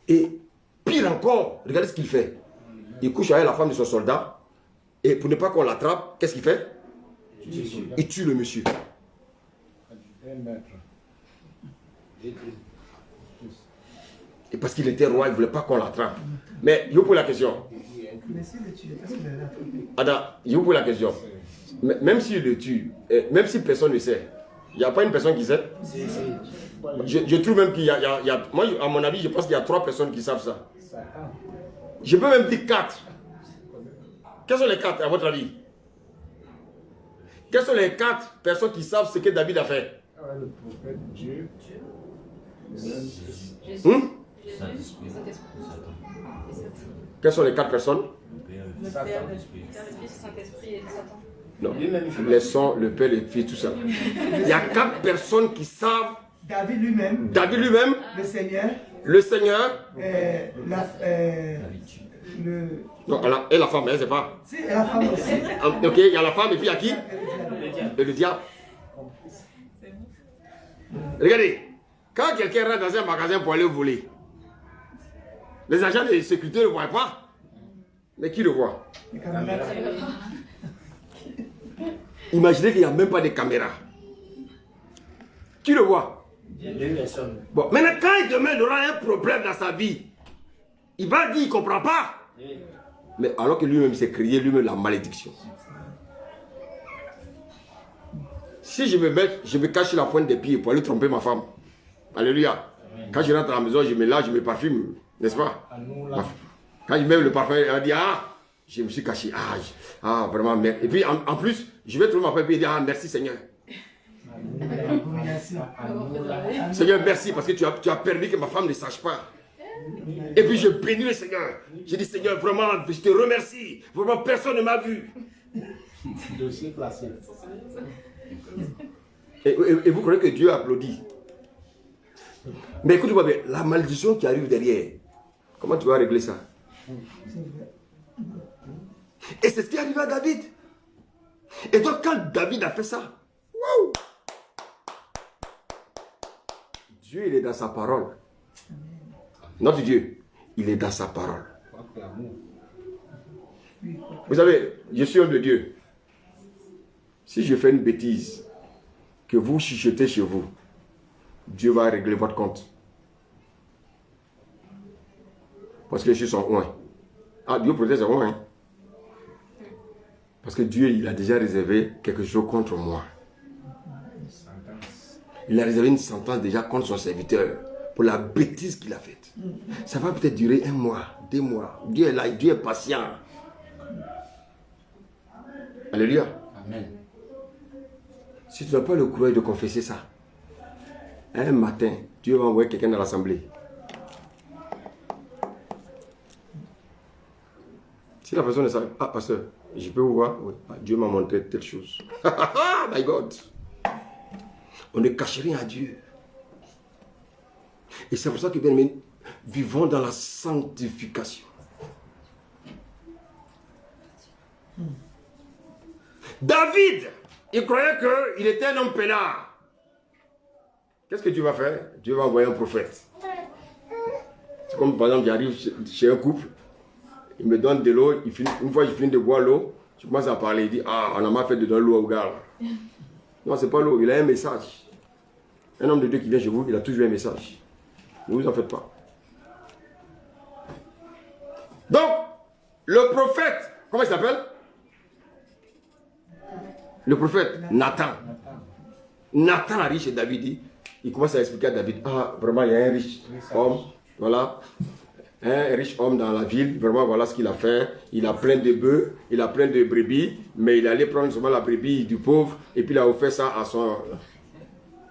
Et pire encore, regardez ce qu'il fait. Il couche avec la femme de son soldat. Et pour ne pas qu'on l'attrape, qu'est-ce qu'il fait? Il tue le monsieur. Et parce qu'il était roi, il ne voulait pas qu'on l'attrape. Mais je vous pose la question. Attends, je vous pose la question. Même s'il le tue, même si personne ne sait, il n'y a pas une personne qui sait? Je trouve même qu'il y a, moi, à mon avis, je pense qu'il y a 3 personnes qui savent ça. Je peux même dire 4. Quels sont les 4 à votre avis? Quelles sont les 4 personnes qui savent ce que David a fait? Le prophète Dieu. Quelles sont les 4 personnes? Le Père, le Fils, le Saint-Esprit et le Satan. Non, laissons le Père, le Fils, tout ça. Il y a 4 personnes qui savent. David lui-même, le Seigneur, non, et la femme, elle ne sait pas. Si, et la femme aussi. Ok, il y a la femme et puis il y a qui? Et le diable. Regardez, quand quelqu'un rentre dans un magasin pour aller voler, les agents de sécurité ne le voient pas. Mais qui le voit? Imaginez qu'il n'y a même pas de caméra. Qui le voit? Bon, maintenant, quand demain il aura un problème dans sa vie, il va dire qu'il ne comprend pas. Mais alors que lui-même s'est créé lui-même la malédiction. Si je me cache la pointe des pieds pour aller tromper ma femme. Alléluia. Quand je rentre à la maison, je me lave, je me parfume. N'est-ce pas? Quand je mets le parfum, elle va dire, ah, je me suis caché. Ah, vraiment, merde. Et puis, en plus, je vais trouver ma femme et dire, ah, merci Seigneur. Seigneur, merci parce que tu as permis que ma femme ne sache pas. Et puis je bénis le Seigneur. Je dis Seigneur, vraiment, je te remercie. Vraiment, personne ne m'a vu. Dossier placé. Et vous croyez que Dieu applaudit? Mais écoute-moi bien, la malédiction qui arrive derrière, comment tu vas régler ça? Et c'est ce qui est arrivé à David. Et donc quand David a fait ça, wow, Dieu il est dans sa parole. Notre Dieu, il est dans sa parole. Vous savez, je suis homme de Dieu. Si je fais une bêtise, que vous chuchotez chez vous, Dieu va régler votre compte. Parce que je suis son oint. Ah, Dieu protège son oint. Hein? Parce que Dieu, il a déjà réservé quelque chose contre moi. Il a réservé une sentence déjà contre son serviteur pour la bêtise qu'il a faite. Ça va peut-être durer 1 mois, 2 mois. Dieu est là, Dieu est patient. Alléluia. Amen. Si tu n'as pas le courage de confesser ça, un matin, Dieu va envoyer quelqu'un dans l'assemblée. Si la personne ne sait, ah pasteur, je peux vous voir? Oui. Ah, Dieu m'a montré telle chose. My God. On ne cache rien à Dieu. Et c'est pour ça que bien aimés, vivons dans la sanctification. David, il croyait qu'il était un homme peinard. Qu'est-ce que Dieu va faire? Dieu va envoyer un prophète. C'est comme par exemple, j'arrive chez un couple, il me donne de l'eau, une fois que je finis de boire l'eau, je commence à parler, il dit, ah, on a mal fait de donner l'eau au gars. Non, c'est pas l'eau, il a un message. Un homme de Dieu qui vient chez vous, il a toujours un message. Ne vous en faites pas. Donc, le prophète, comment il s'appelle? Le prophète Nathan. Nathan arrive chez David, il commence à expliquer à David, ah, vraiment, il y a un riche homme, voilà, un riche homme dans la ville, vraiment, voilà ce qu'il a fait. Il a plein de bœufs, il a plein de brebis, mais il allait prendre seulement la brebis du pauvre, et puis il a offert ça à son...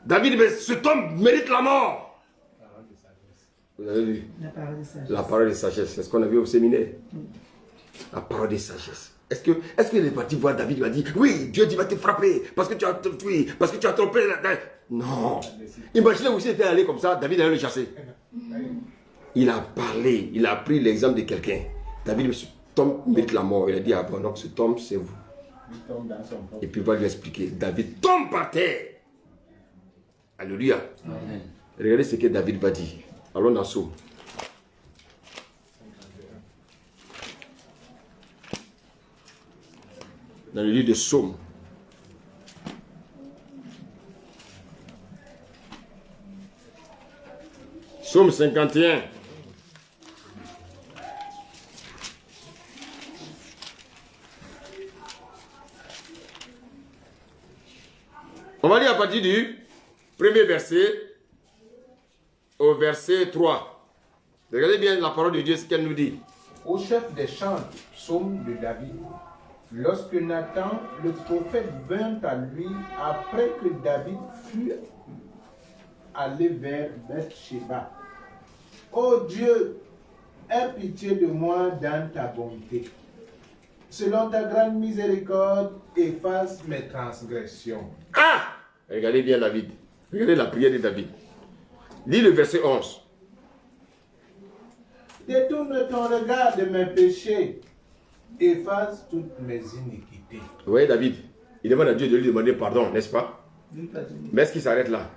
David, mais cet homme mérite la mort. Vous avez vu? La parole de sagesse. C'est ce qu'on a vu au séminaire. La parole de sagesse. Est-ce qu'il est parti voir David, il va dire, oui, Dieu dit, va te frapper, parce que tu as tué, parce que tu as trompé. Non. Imaginez vous était allé comme ça, David allait le chasser. Il a parlé, il a pris l'exemple de quelqu'un. David, cet homme mérite la mort. Il a dit, ah bon, donc cet homme, c'est vous. Et puis il va lui expliquer. David tombe par terre. Alléluia. Amen. Regardez ce que David va dire. Allons dans Psaume. Dans le livre de Psaume. Psaume 51. On va lire à partir du premier verset au verset 3. Regardez bien la parole de Dieu, ce qu'elle nous dit. Au chef des chants, psaume de David, lorsque Nathan, le prophète, vint à lui après que David fut allé vers Bathsheba. Ô Dieu, aie pitié de moi dans ta bonté. Selon ta grande miséricorde, efface mes transgressions. Ah! Regardez bien David. Regardez la prière de David. Lis le verset 11. Détourne ton regard de mes péchés. Efface toutes mes iniquités. Vous voyez David, il demande à Dieu de lui demander pardon, n'est-ce pas? Mais est-ce qu'il s'arrête là?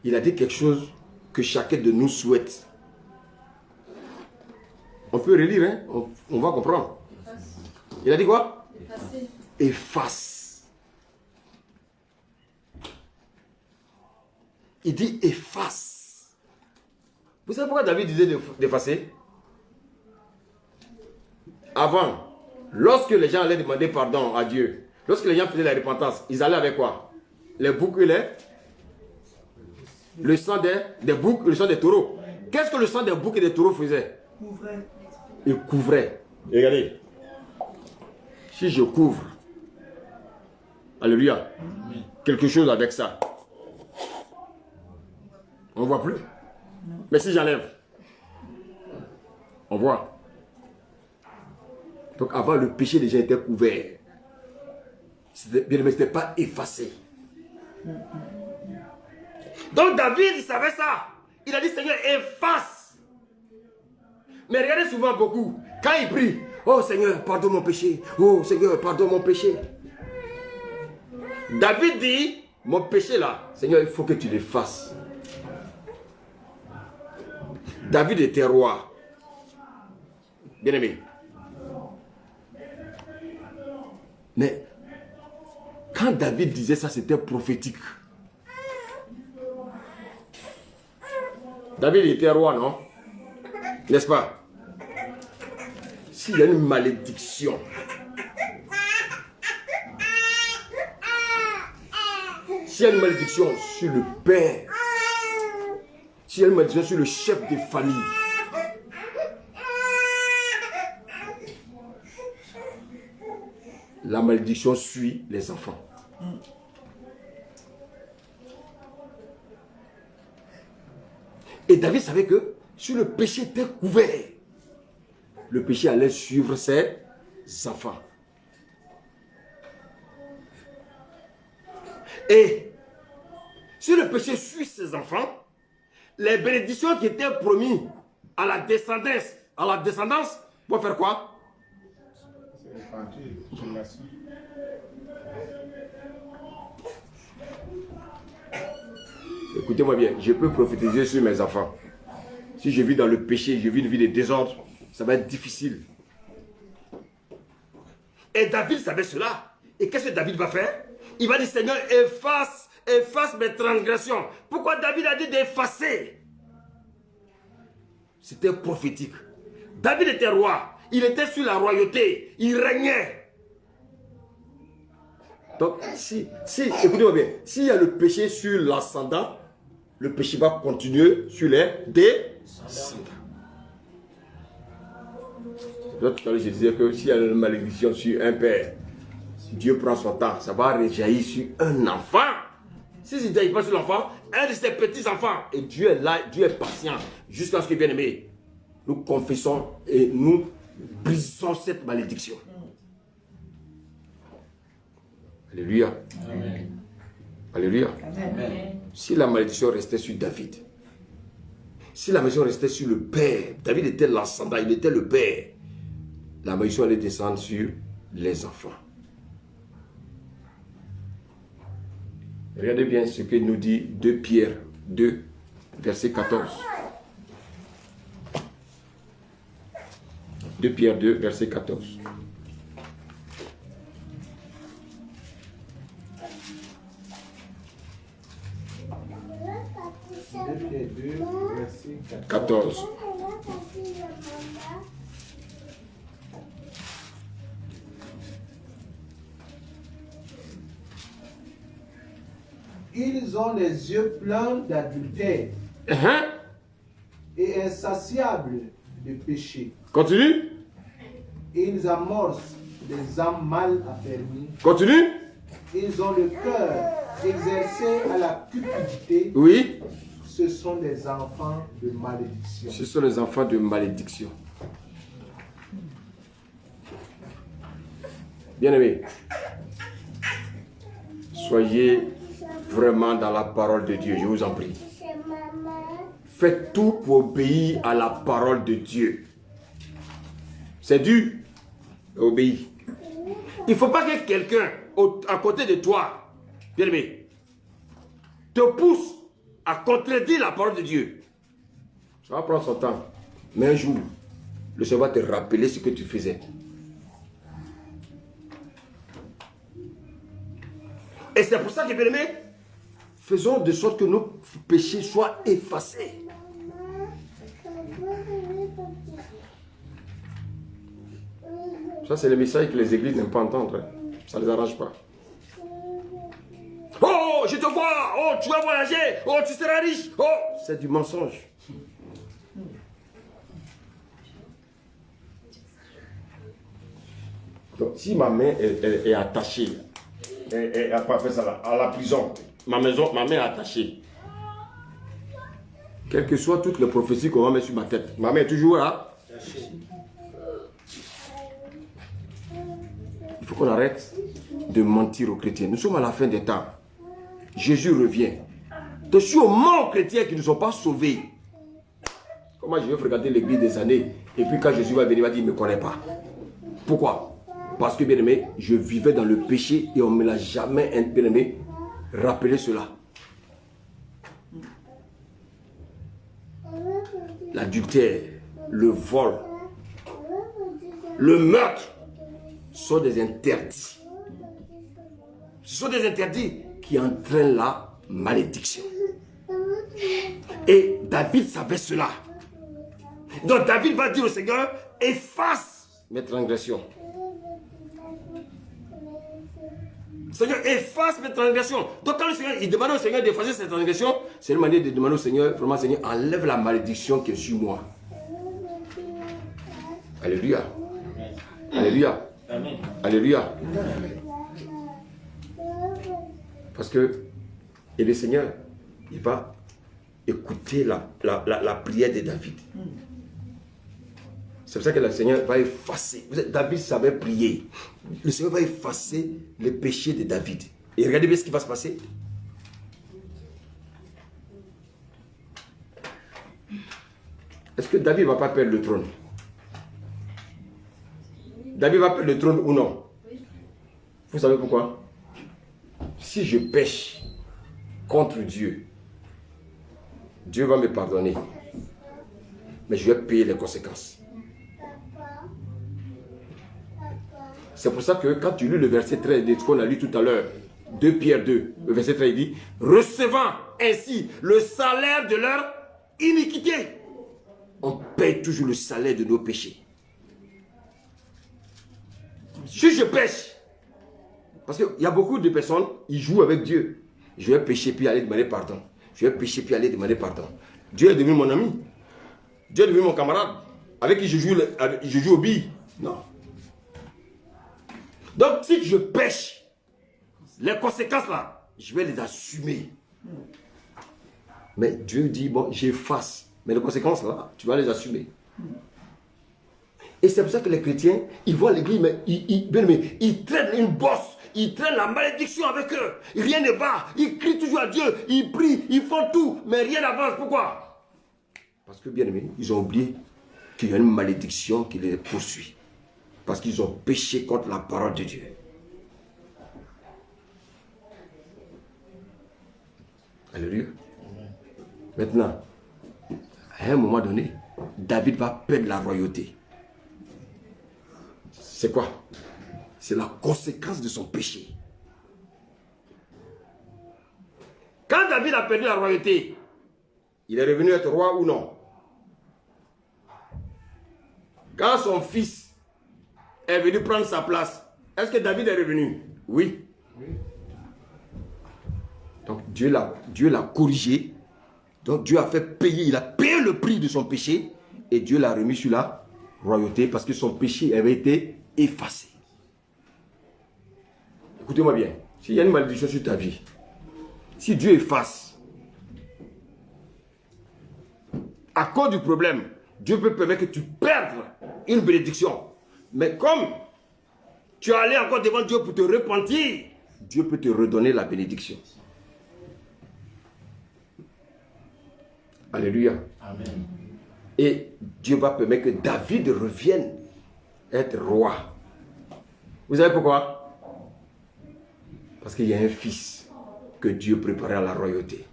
Il a dit quelque chose que chacun de nous souhaite. On peut relire, hein? On va comprendre. Il a dit quoi? Effacer. Efface. Il dit efface. Vous savez pourquoi David disait d'effacer? Avant, lorsque les gens allaient demander pardon à Dieu, lorsque les gens faisaient la repentance, ils allaient avec quoi? Les boucs et le sang des boucs, le sang des taureaux. Qu'est-ce que le sang des boucs et des taureaux faisait? Il couvrait. Regardez. Si je couvre, alléluia, quelque chose avec ça, on ne voit plus. Mais si j'enlève, on voit. Donc avant, le péché déjà était couvert. Bien aimé, ce n'était pas effacé. Donc David, il savait ça. Il a dit, Seigneur, efface. Mais regardez souvent beaucoup. Quand il prie, oh Seigneur, pardonne mon péché. Oh Seigneur, pardonne mon péché. David dit, mon péché là, Seigneur, il faut que tu l'effaces. David était roi. Bien aimé. Mais quand David disait ça, c'était prophétique. David était roi, non? N'est-ce pas? S'il y a une malédiction, s'il y a une malédiction sur le père, s'il y a une malédiction sur le chef de famille, la malédiction suit les enfants. Et David savait que si le péché était couvert, le péché allait suivre ses enfants. Et si le péché suit ses enfants, les bénédictions qui étaient promises à la descendance vont faire quoi? Écoutez-moi bien, je peux prophétiser sur mes enfants. Si je vis dans le péché, je vis une vie de désordre, ça va être difficile. Et David savait cela. Et qu'est-ce que David va faire? Il va dire, Seigneur, efface mes transgressions. Pourquoi David a dit d'effacer? C'était prophétique. David était roi. Il était sur la royauté. Il régnait. Donc, écoutez-moi bien, s'il y a le péché sur l'ascendant, le péché va continuer sur les descendants. Tout à l'heure, je disais que s'il y a une malédiction sur un père, Dieu prend son temps, ça va rejaillir sur un enfant. Si ça ne jaillit pas sur l'enfant, un de ses petits-enfants, et Dieu est là, Dieu est patient, jusqu'à ce que, bien aimé, nous confessons et nous brisons cette malédiction. Alléluia. Amen. Alléluia. Amen. Si la malédiction restait sur David, si la malédiction restait sur le père, David était l'ascendant, il était le père, la malédiction allait descendre sur les enfants. Regardez bien ce que nous dit 2 Pierre 2, verset 14. 2 Pierre 2, verset 14. Verset 14. Ils ont les yeux pleins d'adultère et insatiables de péché. Continue. Ils amorcent des âmes mal affermies. Continue. Ils ont le cœur exercé à la cupidité. Oui. Ce sont des enfants de malédiction. Ce sont les enfants de malédiction. Bien-aimés, soyez vraiment dans la parole de Dieu, je vous en prie. Faites tout pour obéir à la parole de Dieu. C'est dur, obéir. Il ne faut pas que quelqu'un à côté de toi, bien-aimé, te pousse à contredire la parole de Dieu. Ça va prendre son temps. Mais un jour, le Seigneur va te rappeler ce que tu faisais. Et c'est pour ça que, bien aimé, faisons de sorte que nos péchés soient effacés. Ça, c'est le message que les églises n'aiment pas entendre. Ça ne les arrange pas. Oh, je te vois. Oh, tu vas voyager. Oh, tu seras riche. Oh, c'est du mensonge. Donc, si ma main est attachée, à la prison, ma main est attachée. Quelles que soient toutes les prophéties qu'on va mettre sur ma tête, ma main est toujours là. Il faut qu'on arrête de mentir aux chrétiens. Nous sommes à la fin des temps. Jésus revient. Donc, si au moins aux chrétiens qui ne sont pas sauvés, comment je vais fréquenter l'église des années Et puis quand Jésus va venir, il va dire, il ne me connaît pas. Pourquoi? Parce que, bien aimé, je vivais dans le péché et on ne me l'a jamais, bien aimé, rappelé cela. L'adultère, le vol, le meurtre sont des interdits. Ce sont des interdits qui entraînent la malédiction. Et David savait cela. Donc David va dire au Seigneur, efface mes transgressions. Seigneur, efface mes transgressions. Donc quand le Seigneur, il demande au Seigneur d'effacer ses transgressions, c'est une manière de demander au Seigneur, vraiment Seigneur, enlève la malédiction qui est sur moi. Alléluia. Alléluia. Amen. Alléluia. Parce que, et le Seigneur, il va écouter la prière de David. C'est pour ça que le Seigneur va effacer. David savait prier. Le Seigneur va effacer les péchés de David. Et regardez bien ce qui va se passer. Est-ce que David ne va pas perdre le trône? David va perdre le trône ou non? Vous savez pourquoi? Si je pêche contre Dieu, Dieu va me pardonner. Mais je vais payer les conséquences. C'est pour ça que quand tu lis le verset 13 de ce qu'on a lu tout à l'heure, 2 Pierre 2, le verset 13, il dit, recevant ainsi le salaire de leur iniquité. On paye toujours le salaire de nos péchés. Si je pêche, parce qu'il y a beaucoup de personnes, ils jouent avec Dieu. Je vais pécher puis aller demander pardon. Je vais pécher puis aller demander pardon. Dieu est devenu mon ami. Dieu est devenu mon camarade. Avec qui je joue aux billes. Non. Donc si je pêche, les conséquences là, je vais les assumer. Mais Dieu dit, bon, j'efface. Mais les conséquences là, tu vas les assumer. Et c'est pour ça que les chrétiens, ils vont à l'église, mais ils traînent une bosse. Ils traînent la malédiction avec eux. Rien ne va. Ils crient toujours à Dieu. Ils prient. Ils font tout. Mais rien n'avance. Pourquoi? Parce que, bien aimé, ils ont oublié qu'il y a une malédiction qui les poursuit. Parce qu'ils ont péché contre la parole de Dieu. Alléluia. Maintenant, à un moment donné, David va perdre la royauté. C'est quoi? C'est la conséquence de son péché. Quand David a perdu la royauté, il est revenu être roi ou non? Quand son fils est venu prendre sa place, est-ce que David est revenu? Oui. Donc Dieu l'a corrigé. Donc Dieu a fait payer, il a payé le prix de son péché et Dieu l'a remis sur la royauté parce que son péché avait été effacé. Écoutez-moi bien, s'il y a une malédiction sur ta vie, si Dieu efface, à cause du problème, Dieu peut permettre que tu perdes une bénédiction. Mais comme tu es allé encore devant Dieu pour te repentir, Dieu peut te redonner la bénédiction. Alléluia. Amen. Et Dieu va permettre que David revienne être roi. Vous savez pourquoi? Parce qu'il y a un fils que Dieu préparait à la royauté.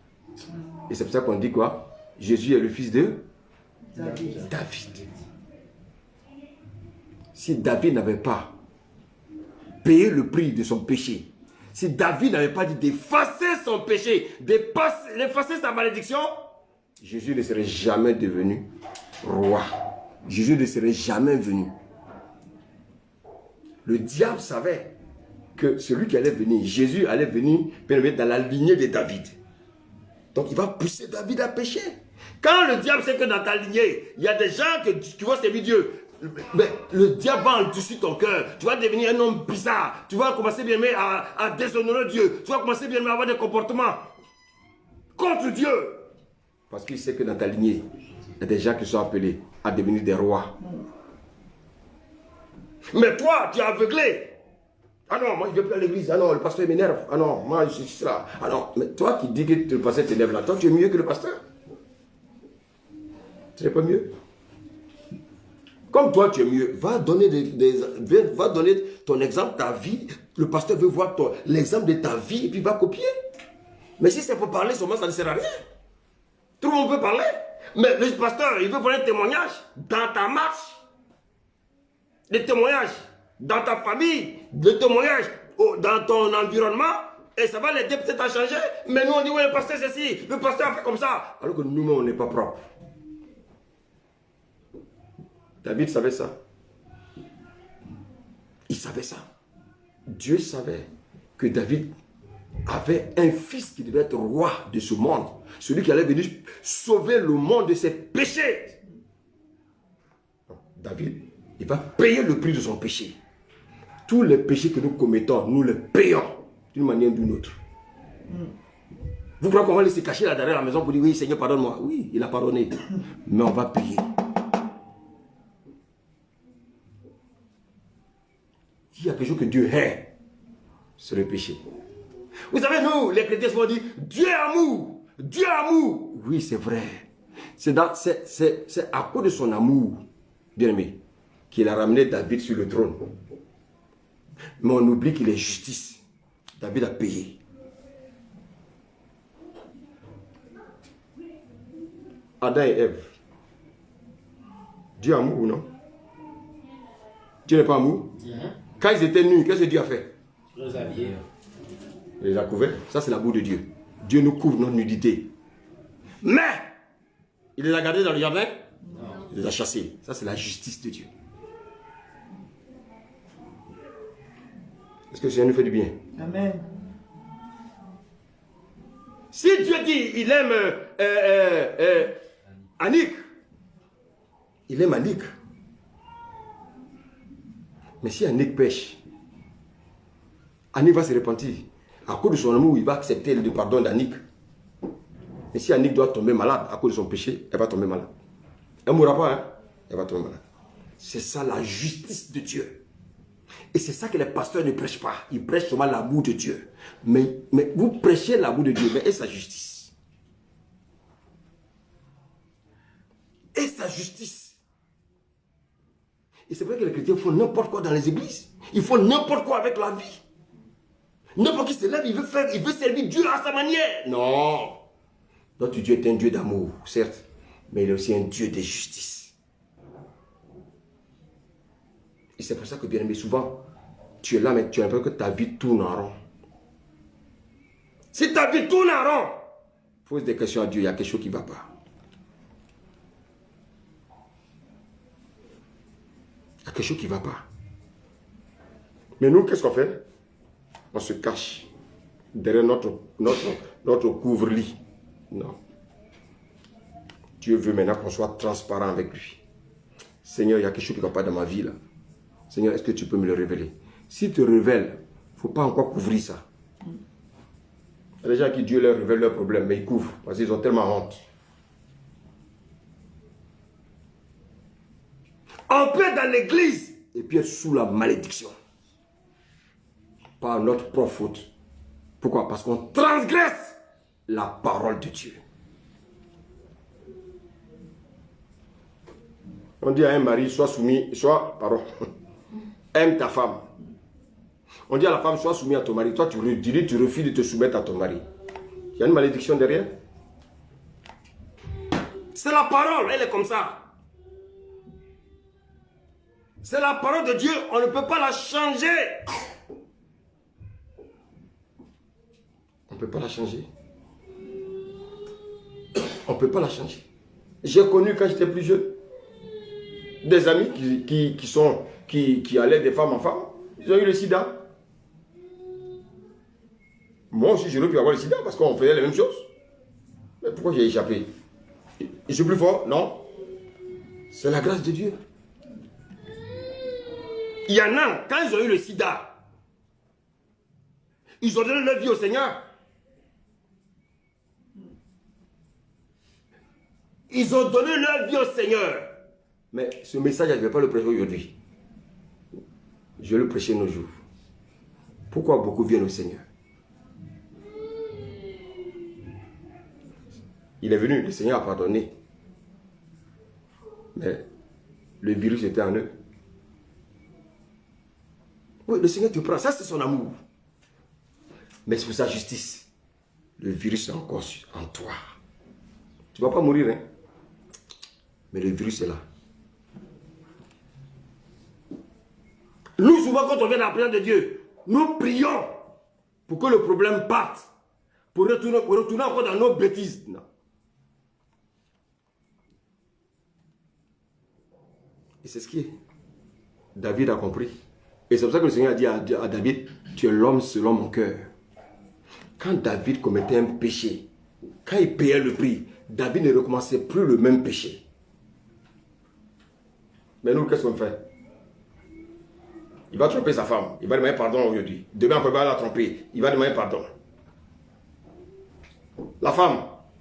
Et c'est pour ça qu'on dit quoi? Jésus est le fils de David. Si David n'avait pas payé le prix de son péché, si David n'avait pas dit d'effacer son péché, d'effacer sa malédiction, Jésus ne serait jamais devenu roi. Jésus ne serait jamais venu. Le diable savait que celui qui allait venir, Jésus allait venir dans la lignée de David. Donc il va pousser David à pécher. Quand le diable sait que dans ta lignée, il y a des gens qui vont servir Dieu, mais le diable va endurcir ton cœur. Tu vas devenir un homme bizarre. Tu vas commencer bien aimé à déshonorer Dieu. Tu vas commencer bien aimé à avoir des comportements contre Dieu. Parce qu'il sait que dans ta lignée, il y a des gens qui sont appelés à devenir des rois. Mais toi, tu es aveuglé. Ah non, moi je ne vais plus à l'église. Ah non, le pasteur m'énerve. Ah non, moi je suis là. Ah non, mais toi qui dis que le pasteur t'énerve là, toi tu es mieux que le pasteur. Tu n'es pas mieux. Comme toi, tu es mieux, va donner, va donner ton exemple, ta vie. Le pasteur veut voir l'exemple de ta vie et puis va copier. Mais si c'est pour parler seulement, ça ne sert à rien. Tout le monde peut parler. Mais le pasteur, il veut voir un témoignage dans ta marche. Des témoignages dans ta famille. Des témoignages dans ton environnement. Et ça va l'aider peut-être à changer. Mais nous, on dit, oui, le pasteur, c'est ci. Le pasteur a fait comme ça. Alors que nous-mêmes, on n'est pas propre. David savait ça. Il savait ça. Dieu savait que David avait un fils qui devait être roi de ce monde. Celui qui allait venir sauver le monde de ses péchés. David, il va payer le prix de son péché. Tous les péchés que nous commettons, nous les payons d'une manière ou d'une autre. Vous croyez qu'on va laisser cacher là derrière la maison pour dire oui, Seigneur, pardonne-moi. Oui, il a pardonné. Mais on va payer. Il y a quelque chose que Dieu hait, c'est le péché. Vous savez, nous, les chrétiens, souvent dit Dieu est amour. Dieu est amour. Oui, c'est vrai. C'est à cause de son amour, bien-aimé, qu'il a ramené David sur le trône. Mais on oublie qu'il est justice. David a payé. Adam et Ève. Dieu est amour ou non? Dieu n'est pas amour? Quand ils étaient nus, qu'est-ce que Dieu a fait? Il les a couverts. Ça, c'est l'amour de Dieu. Dieu nous couvre notre nudité. Mais, il les a gardés dans le jardin? Non. Il les a chassés. Ça, c'est la justice de Dieu. Est-ce que le Seigneur nous fait du bien? Amen. Si Dieu dit, il aime Annick, il aime Annick. Mais si Annick pêche, Annick va se repentir. À cause de son amour, il va accepter le pardon d'Annick. Mais si Annick doit tomber malade à cause de son péché, elle va tomber malade. Elle ne mourra pas, hein? Elle va tomber malade. C'est ça la justice de Dieu. Et c'est ça que les pasteurs ne prêchent pas. Ils prêchent seulement l'amour de Dieu. Mais vous prêchez l'amour de Dieu, mais et sa justice? Et sa justice? Et c'est vrai que les chrétiens font n'importe quoi dans les églises. Ils font n'importe quoi avec la vie. N'importe qui se lève, il veut servir Dieu à sa manière. Non. Notre Dieu est un Dieu d'amour, certes, mais il est aussi un Dieu de justice. Et c'est pour ça que, bien aimé, souvent, tu es là, mais tu as l'impression que ta vie tourne en rond. Si ta vie tourne en rond, pose des questions à Dieu, il y a quelque chose qui ne va pas. Il y a quelque chose qui ne va pas. Mais nous, qu'est-ce qu'on fait? On se cache derrière notre couvre-lit. Non. Dieu veut maintenant qu'on soit transparent avec lui. Seigneur, il y a quelque chose qui ne va pas dans ma vie là. Seigneur, est-ce que tu peux me le révéler? Si tu te révèles, il ne faut pas encore couvrir ça. Il y a des gens qui Dieu leur révèle leurs problèmes, mais ils couvrent parce qu'ils ont tellement honte. On peut être dans l'église et puis être sous la malédiction. Par notre propre faute. Pourquoi? Parce qu'on transgresse la parole de Dieu. On dit à un mari, sois soumis, aime ta femme. On dit à la femme, sois soumis à ton mari. Toi, tu refuses de te soumettre à ton mari. Il y a une malédiction derrière. C'est la parole, elle est comme ça. C'est la parole de Dieu, on ne peut pas la changer. On ne peut pas la changer. On ne peut pas la changer. J'ai connu quand j'étais plus jeune des amis qui allaient de femme en femme. Ils ont eu le sida. Moi aussi, j'aurais pu avoir le sida parce qu'on faisait les mêmes choses. Mais pourquoi j'ai échappé? Je suis plus fort? Non. C'est la grâce de Dieu. Il y en a, quand ils ont eu le sida, ils ont donné leur vie au Seigneur. Ils ont donné leur vie au Seigneur. Mais ce message, je ne vais pas le prêcher aujourd'hui. Je vais le prêcher nos jours. Pourquoi beaucoup viennent au Seigneur? Il est venu, le Seigneur a pardonné. Mais le virus était en eux. Oui, le Seigneur te prend. Ça, c'est son amour. Mais c'est pour sa justice. Le virus est encore en toi. Tu ne vas pas mourir, hein? Mais le virus est là. Nous, souvent, quand on vient dans la présence de Dieu, nous prions pour que le problème parte. Pour retourner encore dans nos bêtises. Non. Et c'est ce que David a compris. Et c'est pour ça que le Seigneur a dit à David, tu es l'homme selon mon cœur. Quand David commettait un péché, quand il payait le prix, David ne recommençait plus le même péché. Mais nous, qu'est-ce qu'on fait? Il va tromper sa femme. Il va demander pardon aujourd'hui. Demain, on va la tromper. Il va demander pardon. La femme,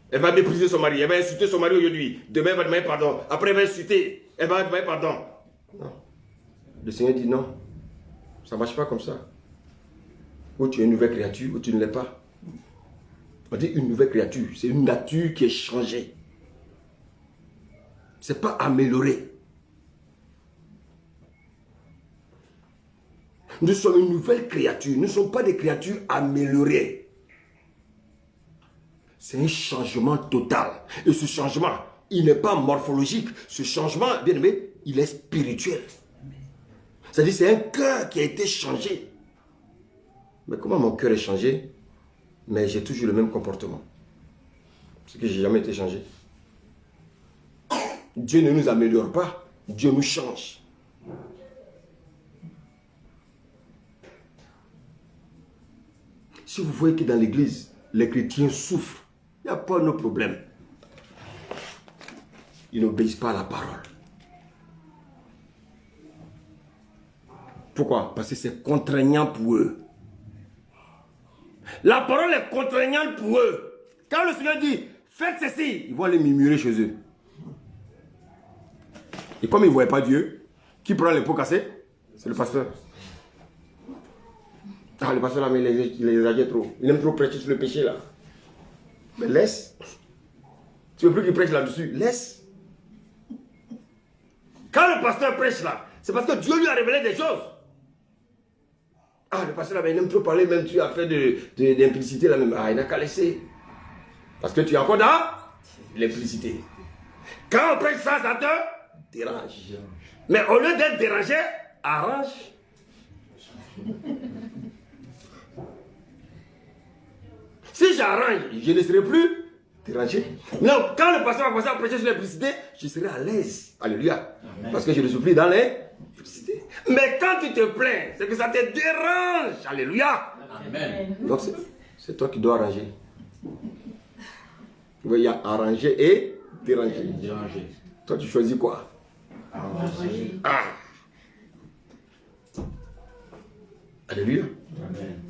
elle va mépriser son mari. Elle va insulter son mari aujourd'hui. Demain, elle va demander pardon. Après, elle va insulter. Elle va demander pardon. Non. Le Seigneur dit non. Ça ne marche pas comme ça. Ou tu es une nouvelle créature, ou tu ne l'es pas. On dit une nouvelle créature. C'est une nature qui est changée. Ce n'est pas amélioré. Nous sommes une nouvelle créature. Nous ne sommes pas des créatures améliorées. C'est un changement total. Et ce changement, il n'est pas morphologique. Ce changement, bien aimé, il est spirituel. C'est-à-dire c'est un cœur qui a été changé. Mais comment mon cœur est changé? Mais j'ai toujours le même comportement. C'est que je n'ai jamais été changé. Dieu ne nous améliore pas. Dieu nous change. Si vous voyez que dans l'église, les chrétiens souffrent, il n'y a pas de problème. Ils n'obéissent pas à la parole. Pourquoi? Parce que c'est contraignant pour eux. La parole est contraignante pour eux. Quand le Seigneur dit, faites ceci, ils vont aller murmurer chez eux. Et comme ils ne voient pas Dieu, qui prend les pots cassés? C'est le pasteur. Ah, le pasteur là, mais il exagère trop. Il aime trop prêcher sur le péché là. Mais laisse. Tu veux plus qu'il prêche là-dessus? Laisse. Quand le pasteur prêche là, c'est parce que Dieu lui a révélé des choses. Ah, le pasteur là, il aime trop parler, même tu as fait de l'implicité là même. Ah, il n'a qu'à laisser. Parce que tu es encore dans l'implicité. Quand on prêche ça, ça te dérange. Mais au lieu d'être dérangé, arrange. Si j'arrange, je ne serai plus dérangé. Non, quand le pasteur va commencer à prêcher sur l'implicité, je serai à l'aise. Alléluia. Amen. Parce que je ne suis plus dans l'implicité. Mais quand tu te plains, c'est que ça te dérange. Alléluia. Amen. Donc c'est toi qui dois arranger. Il y a arranger et déranger. Toi, tu choisis quoi? Arranger. Ah. Alléluia. Amen.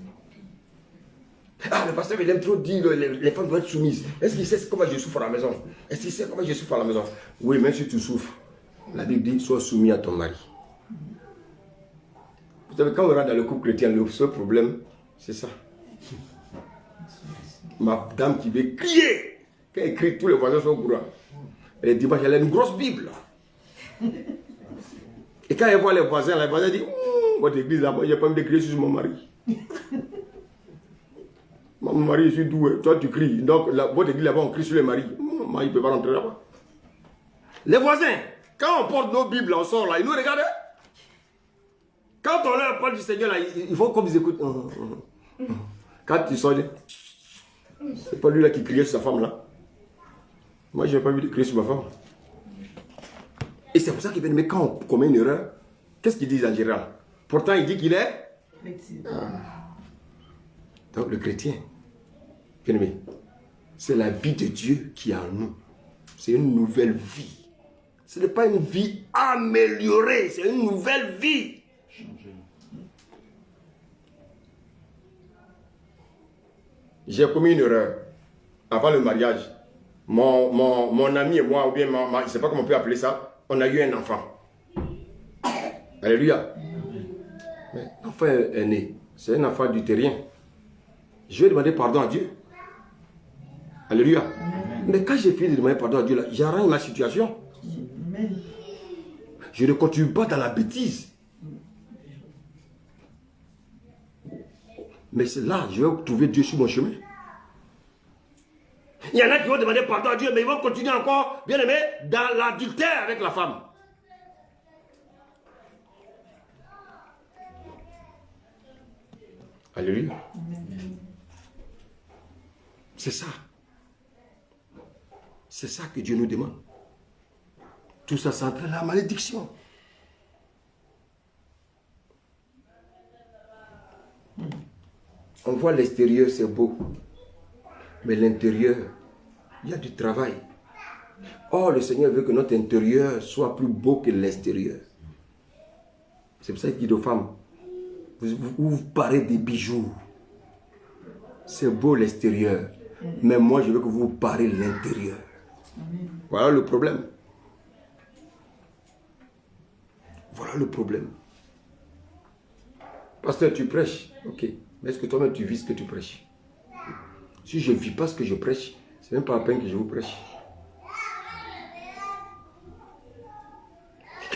Ah, le pasteur, il aime trop dire les femmes doivent être soumises. Est-ce qu'il sait comment je souffre à la maison? Est-ce qu'il sait comment je souffre à la maison? Oui, même si tu souffres, la Bible dit, sois soumis à ton mari. Vous savez, quand on rentre dans le couple chrétien, le seul problème, c'est ça. Ma dame qui veut crier, quand elle crie, tous les voisins sont au courant. Elle dit, elle a une grosse Bible. Et quand elle voit les voisins disent, votre église là-bas, il n'y a pas envie de crier sur mon mari. Mon mari, je suis doué. Toi, tu cries. Donc, votre église là-bas, on crie sur les maris. Moi, il ne peut pas rentrer là-bas. Les voisins, quand on porte nos Bibles, on sort là, ils nous regardent. Quand on leur parle du Seigneur, là, il faut comme ils écoutent. Quand tu sors, c'est pas lui là qui criait sur sa femme là. Moi, je n'ai pas envie de crier sur ma femme. Et c'est pour ça qu'il vient, mais quand on commet une erreur, qu'est-ce qu'ils disent en général? Pourtant, il dit qu'il est. Donc, le chrétien, bien aimé, c'est la vie de Dieu qui est en nous. C'est une nouvelle vie. Ce n'est pas une vie améliorée, c'est une nouvelle vie. J'ai commis une erreur avant le mariage. Mon ami et moi, ou bien je ne sais pas comment on peut appeler ça, on a eu un enfant. Alléluia. Mais l'enfant est né. C'est un enfant du terrien. Je vais demander pardon à Dieu. Alléluia. Amen. Mais quand j'ai fini de demander pardon à Dieu, j'arrange ma situation. Amen. Je ne continue pas dans la bêtise. Mais c'est là, je vais trouver Dieu sur mon chemin. Il y en a qui vont demander pardon à Dieu, mais ils vont continuer encore, bien aimé, dans l'adultère avec la femme. Alléluia. C'est ça. C'est ça que Dieu nous demande. Tout ça, ça entraîne la malédiction. On voit l'extérieur, c'est beau. Mais l'intérieur, il y a du travail. Or, le Seigneur veut que notre intérieur soit plus beau que l'extérieur. C'est pour ça qu'il dit aux femmes, vous parlez des bijoux. C'est beau l'extérieur. Mais moi, je veux que vous parlez l'intérieur. Voilà le problème. Voilà le problème. Pasteur, tu prêches. Ok. Mais est-ce que toi-même tu vis ce que tu prêches? Si je ne vis pas ce que je prêche, c'est même pas la peine que je vous prêche.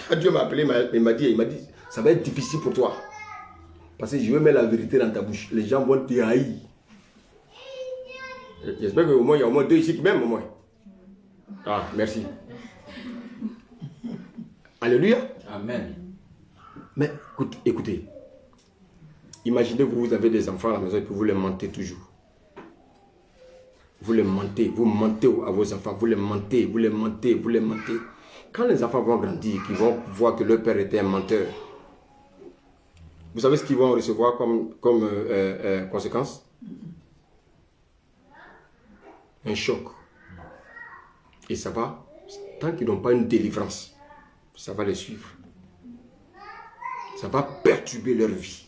Quand Dieu m'a appelé, il m'a dit, ça va être difficile pour toi. Parce que je vais mettre la vérité dans ta bouche. Les gens vont te haïr. J'espère qu'au moins, il y a au moins 2 ici qui m'aiment au moins. Ah, merci. Alléluia. Amen. Mais écoutez. Imaginez que vous avez des enfants à la maison et que vous les mentez toujours. Vous les mentez, vous mentez à vos enfants, vous les mentez, vous les mentez, vous les mentez. Quand les enfants vont grandir, qu'ils vont voir que leur père était un menteur, vous savez ce qu'ils vont recevoir comme conséquence? Un choc. Et ça va, tant qu'ils n'ont pas une délivrance, ça va les suivre. Ça va perturber leur vie.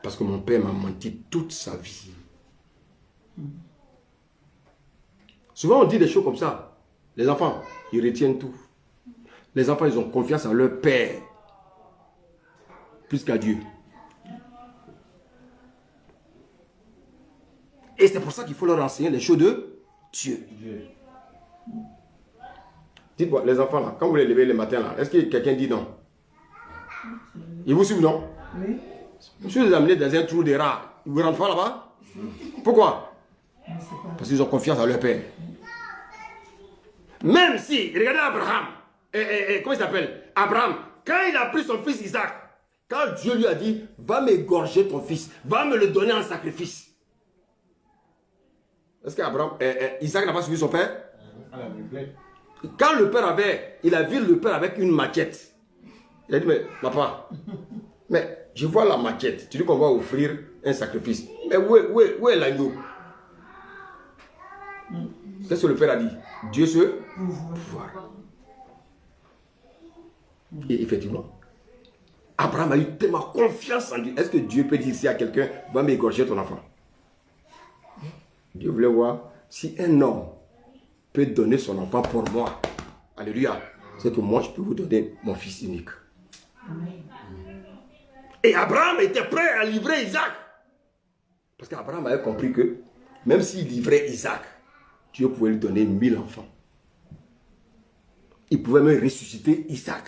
Parce que mon père m'a menti toute sa vie. Souvent on dit des choses comme ça. Les enfants, ils retiennent tout. Les enfants, ils ont confiance en leur père. Plus qu'à Dieu. Et c'est pour ça qu'il faut leur enseigner les choses de Dieu. Dites-moi, les enfants là, quand vous les levez le matin là, est-ce que quelqu'un dit non? Ils vous suivent, non? Oui. Si vous les amenez dans un trou de rats, ils ne vous rentrent pas là-bas? Pourquoi? Parce qu'ils ont confiance en leur père. Même si, regardez Abraham, comment il s'appelle? Abraham, quand il a pris son fils Isaac, quand Dieu lui a dit, va m'égorger ton fils, va me le donner en sacrifice. Est-ce qu'Abraham, Isaac n'a pas suivi son père? Quand le père il a vu le père avec une machette. Il a dit, mais papa, mais je vois la machette, tu dis qu'on va offrir un sacrifice. Mais où est l'agneau? Qu'est-ce que le père a dit? Dieu se pouvoir. Et effectivement, Abraham a eu tellement confiance en Dieu. Est-ce que Dieu peut dire ici à quelqu'un, va m'égorger ton enfant? Dieu voulait voir si un homme peut donner son enfant pour moi. Alléluia. C'est que moi, je peux vous donner mon fils unique. Et Abraham était prêt à livrer Isaac. Parce qu'Abraham avait compris que même s'il livrait Isaac, Dieu pouvait lui donner 1000 enfants. Il pouvait même ressusciter Isaac.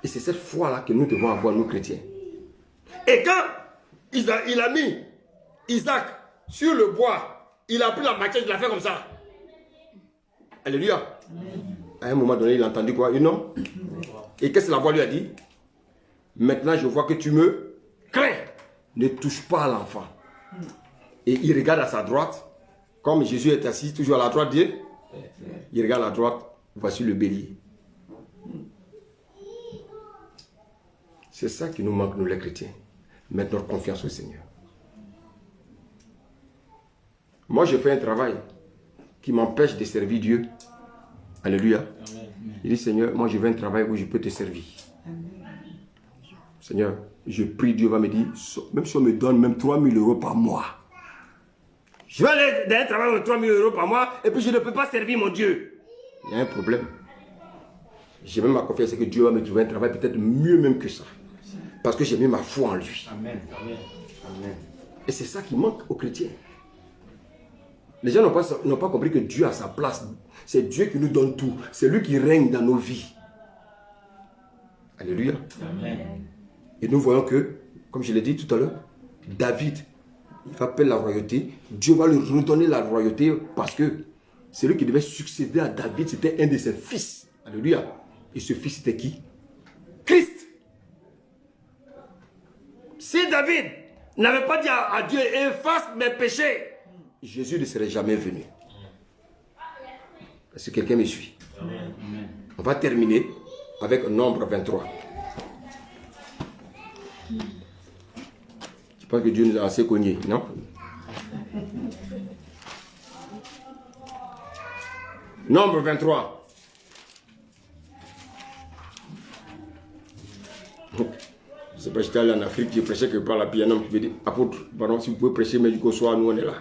Et c'est cette foi-là que nous devons avoir, nous chrétiens. Et quand il a mis Isaac sur le bois, il a pris la machette, il l'a fait comme ça. Alléluia. À un moment donné, il a entendu quoi? Une non? Et qu'est-ce que la voix lui a dit? Maintenant, je vois que tu me crains. Ne touche pas à l'enfant. Et il regarde à sa droite, comme Jésus est assis toujours à la droite de Dieu. Il regarde à droite, voici le bélier. C'est ça qui nous manque, nous les chrétiens. Mettre notre confiance au Seigneur. Moi, je fais un travail qui m'empêche de servir Dieu. Alléluia. Il dit, Seigneur, moi, je fais un travail où je peux te servir. Seigneur, je prie, Dieu va me dire, même si on me donne même 3 000 euros par mois, je vais aller dans un travail de 3 000 euros par mois et puis je ne peux pas servir mon Dieu. Il y a un problème. J'ai même ma confiance que Dieu va me trouver un travail peut-être mieux même que ça. Parce que j'ai mis ma foi en lui. Amen. Amen. Et c'est ça qui manque aux chrétiens. Les gens n'ont pas compris que Dieu a sa place. C'est Dieu qui nous donne tout. C'est lui qui règne dans nos vies. Alléluia. Amen. Et nous voyons que, comme je l'ai dit tout à l'heure, David, il va perdre la royauté. Dieu va lui redonner la royauté parce que celui qui devait succéder à David, c'était un de ses fils. Alléluia. Et ce fils, c'était qui? Christ. Si David n'avait pas dit à Dieu, efface mes péchés, Jésus ne serait jamais venu. Est-ce que quelqu'un me suit? Amen. On va terminer avec Nombre 23. Je pense que Dieu nous a assez cognés, non? Nombre 23. Je ne sais pas, j'étais allé en Afrique, j'ai prêché quelque part là, puis un homme qui me dit, apôtre, pardon, si vous pouvez prêcher, mais jusqu'au soir, nous on est là.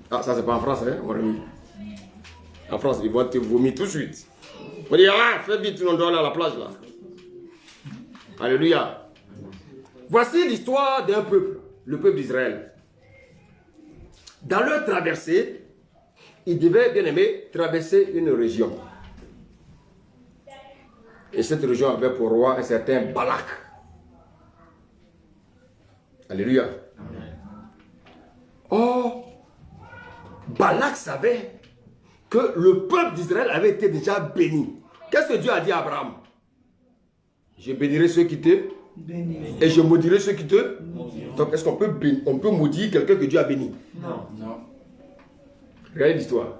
Ah, ça c'est pas en France, hein, mon ami. En France, ils vont te vomir tout de suite. On dit, ah, fais vite, on doit aller à la plage là. Alléluia. Voici l'histoire d'un peuple, le peuple d'Israël. Dans leur traversée, ils devaient, bien aimé, traverser une région. Et cette région avait pour roi un certain Balak. Alléluia. Amen. Or, Balak savait que le peuple d'Israël avait été déjà béni. Qu'est-ce que Dieu a dit à Abraham? Je bénirai ceux qui te bénissent. Et je maudirai ceux qui te maudissent. Donc, est-ce qu'on peut maudire quelqu'un que Dieu a béni? Non. Non. Regardez l'histoire.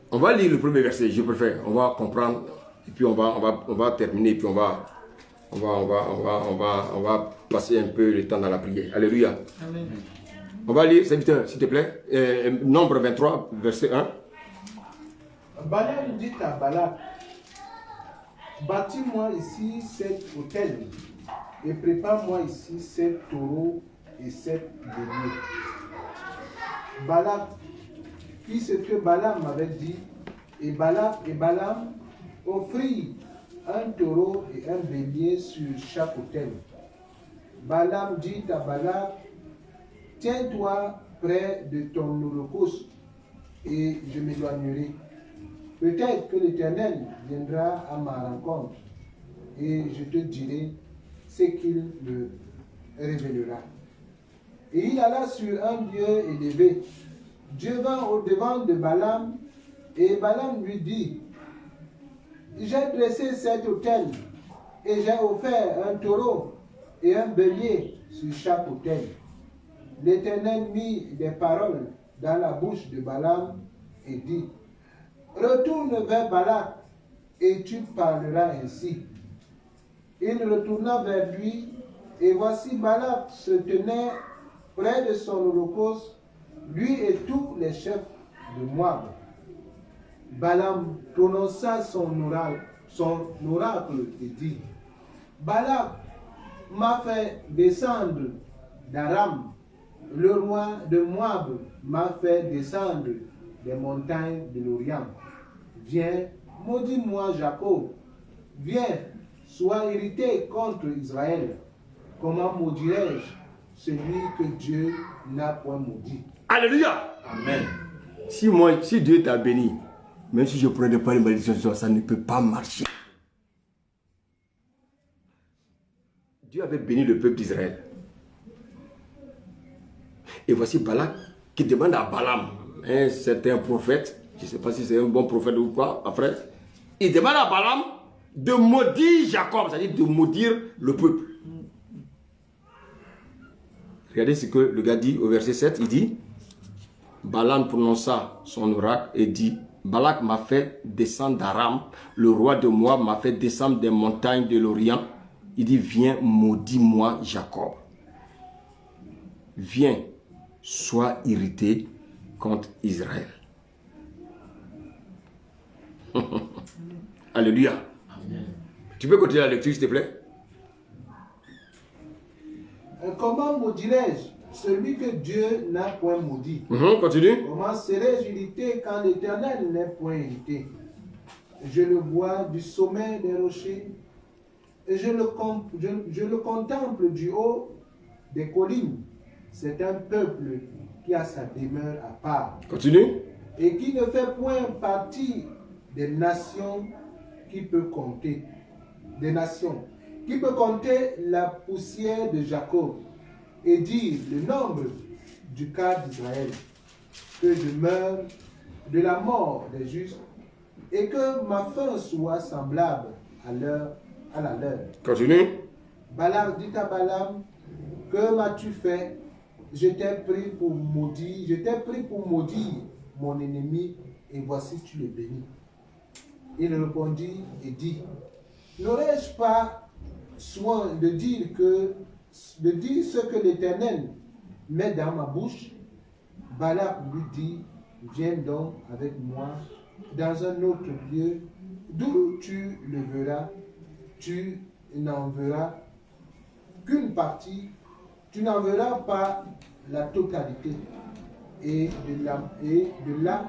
On va lire le premier verset, je préfère. On va comprendre, et puis on va terminer, et puis on va passer un peu le temps dans la prière. Alléluia. Amen. On va lire, serviteur, s'il te plaît, Nombre 23, verset 1. Balaam dit à Balak, bâtis-moi ici 7 autels et prépare-moi ici 7 taureaux et 7 béliers. Balak fit ce que Balaam avait dit, et Balak et Balaam offrirent un taureau et un bélier sur chaque autel. Balaam dit à Balak, tiens-toi près de ton holocauste et je m'éloignerai. Peut-être que l'Éternel viendra à ma rencontre et je te dirai ce qu'il me révélera. Et il alla sur un lieu élevé. Dieu vint au-devant de Balaam et Balaam lui dit, j'ai dressé cet autel et j'ai offert un taureau et un bélier sur chaque autel. L'Éternel mit des paroles dans la bouche de Balaam et dit, retourne vers Balak et tu parleras ainsi. Il retourna vers lui et voici Balak se tenait près de son holocauste, lui et tous les chefs de Moab. Balaam prononça son oracle et dit, Balak m'a fait descendre d'Aram, le roi de Moab m'a fait descendre des montagnes de l'Orient. Viens, maudis-moi Jacob, viens, sois irrité contre Israël. Comment maudirais-je celui que Dieu n'a point maudit? Alléluia. Amen. Si Dieu t'a béni, même si je ne prenais pas les malédictions, ça ne peut pas marcher. Dieu avait béni le peuple d'Israël. Et voici Balak qui demande à Balaam, un certain prophète, je ne sais pas si c'est un bon prophète ou quoi, après, il demande à Balaam de maudire Jacob, c'est-à-dire de maudire le peuple. Regardez ce que le gars dit au verset 7, il dit, Balaam prononça son oracle et dit, Balak m'a fait descendre d'Aram, le roi de Moab m'a fait descendre des montagnes de l'Orient. Il dit, viens, maudis-moi Jacob. Viens, sois irrité contre Israël. Alléluia. Amen. Tu peux continuer la lecture, s'il te plaît? Comment maudirais-je celui que Dieu n'a point maudit? Continue. Comment serais-je irrité quand l'Éternel n'est point irrité? Je le vois du sommet des rochers et je le contemple du haut des collines. C'est un peuple qui a sa demeure à part. Continue. Et qui ne fait point partie des nations qui peut compter. Des nations qui peut compter la poussière de Jacob et dire le nombre du cas d'Israël, que je meure de la mort des justes et que ma fin soit semblable à la leur. Continue. Balaam dit à Balaam, que m'as-tu fait? Je t'ai pris pour maudire mon ennemi et voici tu le bénis. Il répondit et dit, n'aurais-je pas soin de dire ce que l'Éternel met dans ma bouche? Balaam lui dit, viens donc avec moi dans un autre lieu d'où tu le verras, tu n'en verras qu'une partie, tu n'en verras pas la totalité. Et de là,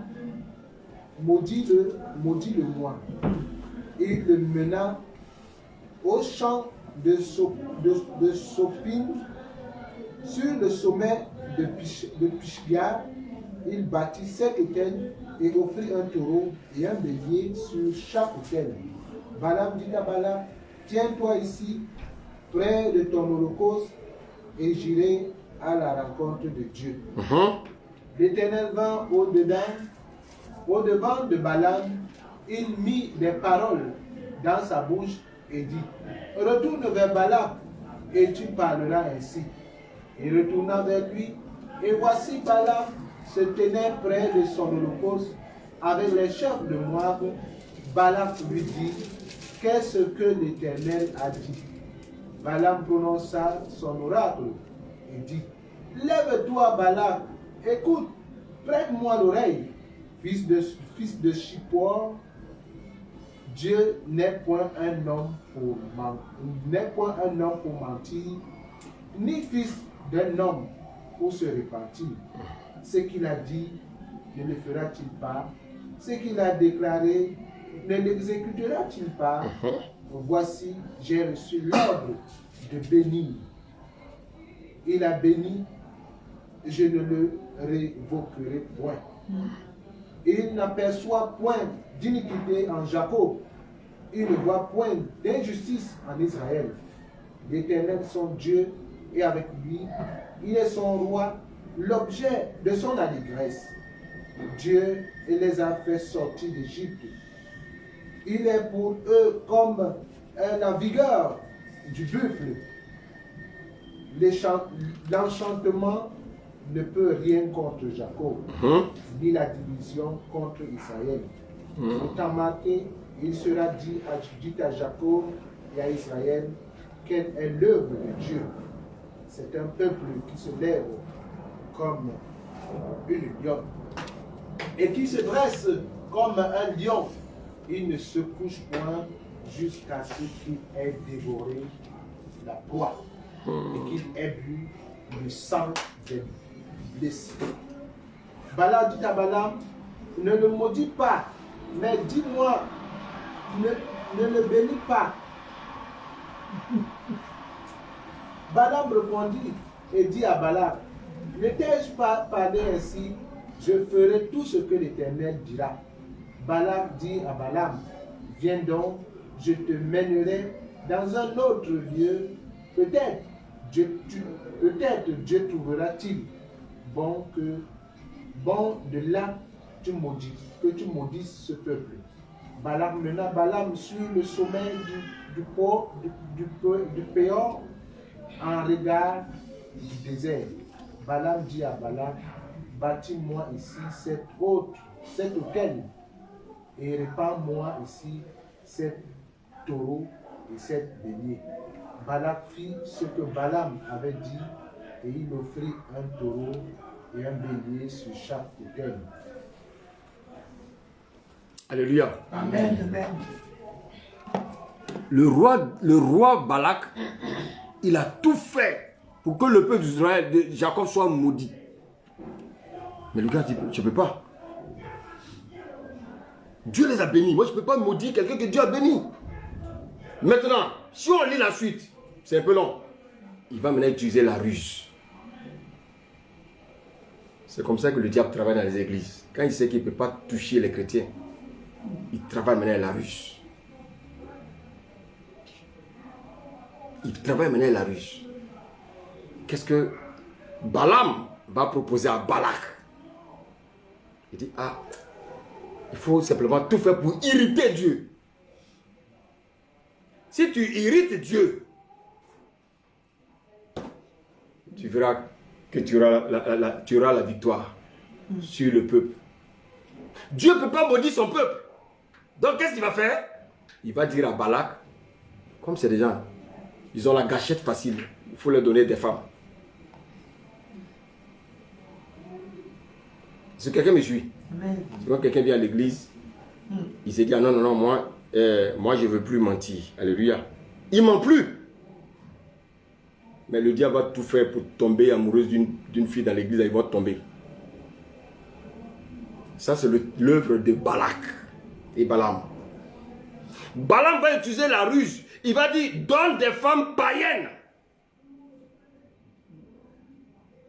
maudis-le-moi. Il le mena au champ de Sopim, sur le sommet de Pishga. Il bâtit 7 autels et offrit un taureau et un bélier sur chaque autel. Balaam dit à Balaam, tiens-toi ici, près de ton holocauste, et j'irai à la rencontre de Dieu. L'Éternel vint au-devant de Balaam, il mit des paroles dans sa bouche et dit, retourne vers Balaam et tu parleras ainsi. Il retourna vers lui, et voici Balaam se tenait près de son holocauste avec les chefs de Moab. Balaam lui dit, qu'est-ce que l'Éternel a dit? Balaam prononça son oracle et dit, lève-toi Balaam, écoute, prête-moi l'oreille, fils de Chippor. Dieu n'est point un homme pour mentir, ni fils d'un homme pour se repentir. Ce qu'il a dit, ne le fera-t-il pas? Ce qu'il a déclaré, ne l'exécutera-t-il pas? Voici, j'ai reçu l'ordre de bénir. Il a béni, je ne le révoquerai point. Il n'aperçoit point d'iniquité en Jacob. Il ne voit point d'injustice en Israël. L'Éternel, son Dieu, est avec lui. Il est son roi, l'objet de son allégresse. Dieu les a fait sortir d'Égypte. Il est pour eux comme la vigueur du buffle. L'enchantement ne peut rien contre Jacob, ni la division contre Israël. Au temps marqué, il sera dit à Jacob et à Israël quelle est l'œuvre de Dieu. C'est un peuple qui se lève comme une lionne et qui se dresse comme un lion. Il ne se couche point jusqu'à ce qu'il ait dévoré la proie et qu'il ait bu le sang des blessés. Balaam dit à Balaam, ne le maudis pas, mais dis-moi, ne le bénis pas. Balaam répondit et dit à Balaam, ne t'ai-je pas parlé ainsi? Je ferai tout ce que l'Éternel dira. Balaam dit à Balaam, viens donc, je te mènerai dans un autre lieu. Peut-être Dieu trouvera-t-il bon de là que tu maudisses ce peuple. Balaam mena Balaam sur le sommet du Péor en regard du désert. Balaam dit à Balaam, bâtis-moi ici cet autel et répands-moi ici 7 taureaux et 7 béliers. Balak fit ce que Balaam avait dit et il offrit un taureau et un bélier sur chaque autel. Alléluia. Amen. Amen. Le roi Balak, il a tout fait pour que le peuple d'Israël, de Jacob, soit maudit. Mais le gars dit, je ne peux pas. Dieu les a bénis. Moi, je ne peux pas maudire quelqu'un que Dieu a béni. Maintenant, si on lit la suite, c'est un peu long. Il va maintenant utiliser la ruse. C'est comme ça que le diable travaille dans les églises. Quand il sait qu'il ne peut pas toucher les chrétiens, il travaille maintenant à la ruse. Il travaille maintenant à la ruse. Qu'est-ce que Balaam va proposer à Balak? Il dit, ah, il faut simplement tout faire pour irriter Dieu. Si tu irrites Dieu, tu verras que tu auras la victoire sur le peuple. Dieu ne peut pas maudire son peuple. Donc qu'est-ce qu'il va faire? Il va dire à Balak, comme c'est des gens, ils ont la gâchette facile, il faut leur donner des femmes. Si quelqu'un me suit, quand quelqu'un vient à l'église, il s'est dit, ah non, non, non, moi je ne veux plus mentir. Alléluia. Il ne ment plus. Mais le diable va tout faire pour tomber amoureuse d'une fille dans l'église, il va tomber. Ça, c'est l'œuvre de Balak et Balaam. Balaam va utiliser la ruse. Il va dire, donne des femmes païennes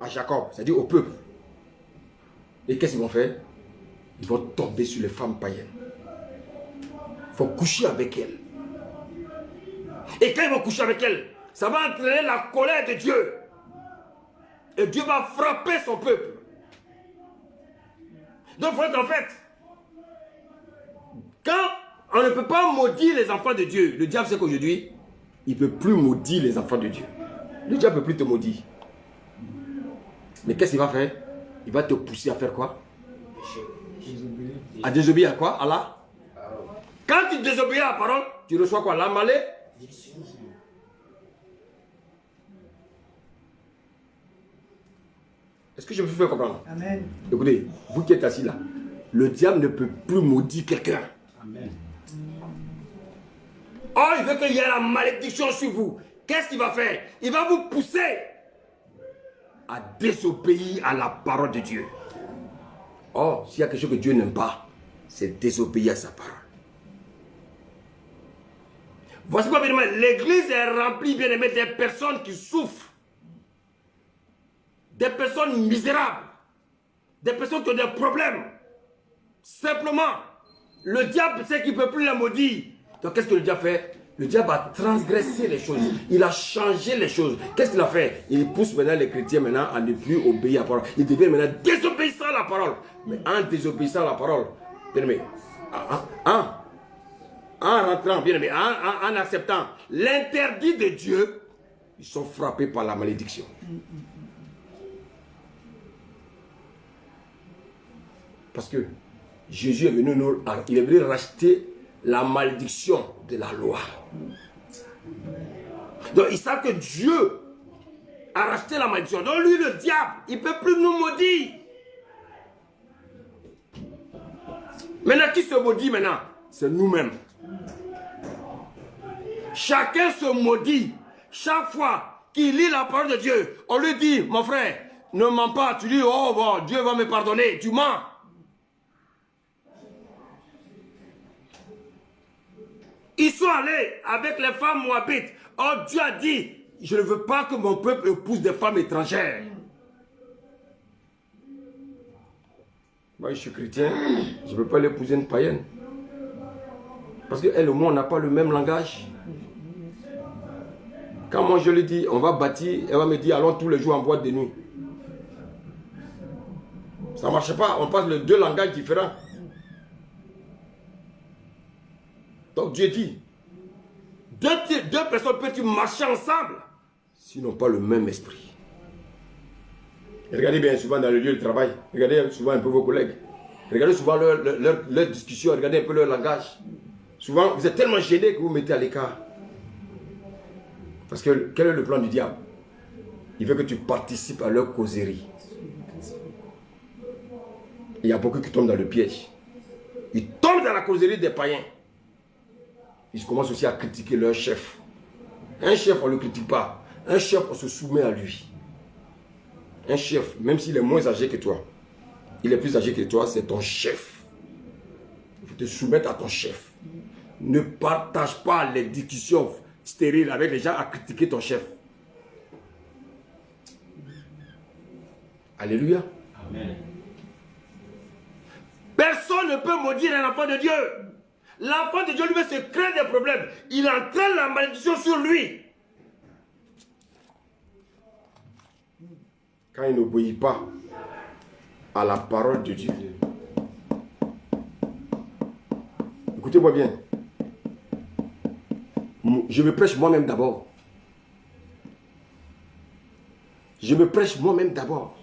à Jacob, c'est-à-dire au peuple. Et qu'est-ce qu'ils vont faire? Ils vont tomber sur les femmes païennes. Il faut coucher avec elles. Et quand ils vont coucher avec elles, ça va entraîner la colère de Dieu. Et Dieu va frapper son peuple. Donc, en fait, quand on ne peut pas maudire les enfants de Dieu, le diable sait qu'aujourd'hui, il ne peut plus maudire les enfants de Dieu. Le diable ne peut plus te maudire. Mais qu'est-ce qu'il va faire? Il va te pousser à faire quoi? À désobéir à quoi? Allah. Quand tu désobéis à la parole, tu reçois quoi? La malédiction. Est-ce que je me fais comprendre? Amen. Écoutez, vous qui êtes assis là, le diable ne peut plus maudire quelqu'un. Amen. Oh, il veut qu'il y ait la malédiction sur vous. Qu'est-ce qu'il va faire? Il va vous pousser à désobéir à la parole de Dieu. Or, s'il y a quelque chose que Dieu n'aime pas, c'est désobéir à sa parole. Voici pourquoi, bien aimé, l'église est remplie, bien aimé, des personnes qui souffrent. Des personnes misérables. Des personnes qui ont des problèmes. Simplement, le diable sait qu'il ne peut plus la maudire. Donc, qu'est-ce que le diable fait? Le diable a transgressé les choses. Il a changé les choses. Qu'est-ce qu'il a fait? Il pousse maintenant les chrétiens maintenant à ne plus obéir à la parole. Ils deviennent maintenant désobéissants à la parole. Mais en désobéissant à la parole, bien aimé, en rentrant, bien aimé, en acceptant l'interdit de Dieu, ils sont frappés par la malédiction. Parce que Jésus est venu racheter la malédiction de la loi. Donc ils savent que Dieu a racheté la malédiction. Donc lui, le diable, il ne peut plus nous maudire. Maintenant, qui se maudit maintenant? C'est nous-mêmes. Chacun se maudit. Chaque fois qu'il lit la parole de Dieu, on lui dit, mon frère, ne mens pas. Tu dis, oh bon, Dieu va me pardonner. Tu mens. Ils sont allés avec les femmes moabites. Oh, Dieu a dit, je ne veux pas que mon peuple épouse des femmes étrangères. Moi, je suis chrétien, je ne peux pas l'épouser une païenne. Parce qu'elle et moi, on n'a pas le même langage. Quand moi je lui dis, on va bâtir, elle va me dire, allons tous les jours en boîte de nuit. Ça ne marche pas, on parle de deux langages différents. Donc Dieu dit, deux personnes peuvent marcher ensemble s'ils n'ont pas le même esprit. Et regardez bien souvent dans le lieu de travail, regardez souvent un peu vos collègues, regardez souvent leur discussion, regardez un peu leur langage. Souvent vous êtes tellement gênés que vous vous mettez à l'écart. Parce que quel est le plan du diable? Il veut que tu participes à leur causerie. Il y a beaucoup qui tombent dans le piège. Ils tombent dans la causerie des païens. Ils commencent aussi à critiquer leur chef. Un chef, on ne le critique pas. Un chef, on se soumet à lui. Un chef, même s'il est moins âgé que toi, il est plus âgé que toi, c'est ton chef. Il faut te soumettre à ton chef. Ne partage pas les discussions stériles avec les gens à critiquer ton chef. Alléluia. Amen. Personne ne peut maudire un enfant de Dieu. L'enfant de Dieu lui se crée des problèmes. Il entraîne la malédiction sur lui. Quand il n'obéit pas à la parole de Dieu. Écoutez-moi bien. Je me prêche moi-même d'abord. Je me prêche moi-même d'abord.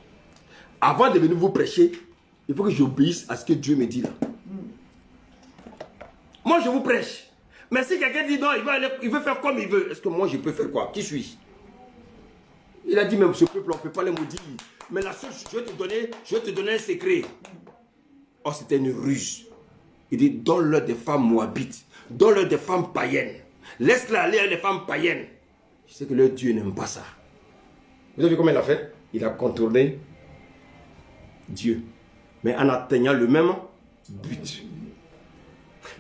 Avant de venir vous prêcher, il faut que j'obéisse à ce que Dieu me dit là. Moi, je vous prêche. Mais si quelqu'un dit non, il veut faire comme il veut, est-ce que moi, je peux faire quoi? Qui suis-je? Il a dit même, ce peuple, on ne peut pas les maudire. Mais la seule chose, je vais te donner un secret. Oh, c'était une ruse. Il dit, donne-leur des femmes moabites. Donne-leur des femmes païennes. Laisse-les aller à des femmes païennes. Je sais que leur Dieu n'aime pas ça. Vous avez vu comment il a fait? Il a contourné Dieu. Mais en atteignant le même but.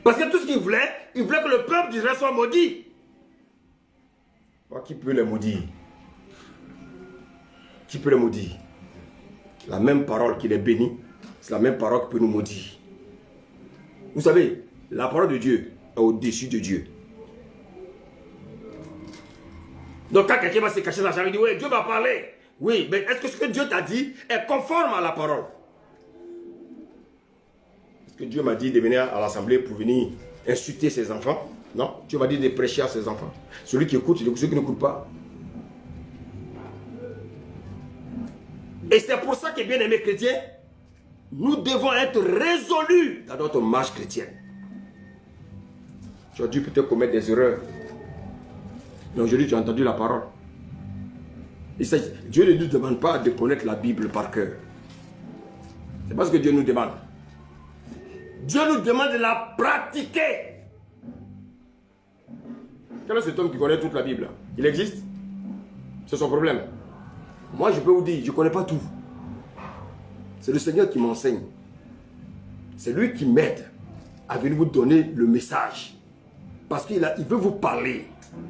Parce que tout ce qu'il voulait, il voulait que le peuple d'Israël soit maudit. Qui peut les maudire? Qui peut les maudire? La même parole qui les bénit, c'est la même parole qui peut nous maudire. Vous savez, la parole de Dieu est au-dessus de Dieu. Donc quand quelqu'un va se cacher dans la chambre, il dit, oui, Dieu va parler. Oui, mais est-ce que ce que Dieu t'a dit est conforme à la parole? Est-ce que Dieu m'a dit de venir à l'assemblée pour venir insulter ses enfants? Non, Dieu m'a dit de prêcher à ses enfants. Celui qui écoute, il écoute, celui qui n'écoute pas. Et c'est pour ça que, bien aimés chrétiens, nous devons être résolus dans notre marche chrétienne. Tu as dû peut-être commettre des erreurs. Mais aujourd'hui, tu as entendu la parole. Dieu ne nous demande pas de connaître la Bible par cœur. C'est pas ce que Dieu nous demande. Dieu nous demande de la pratiquer. Quel est cet homme qui connaît toute la Bible? Il existe? C'est son problème. Moi, je peux vous dire, je ne connais pas tout. C'est le Seigneur qui m'enseigne. C'est lui qui m'aide à venir vous donner le message. Parce qu'il veut vous parler.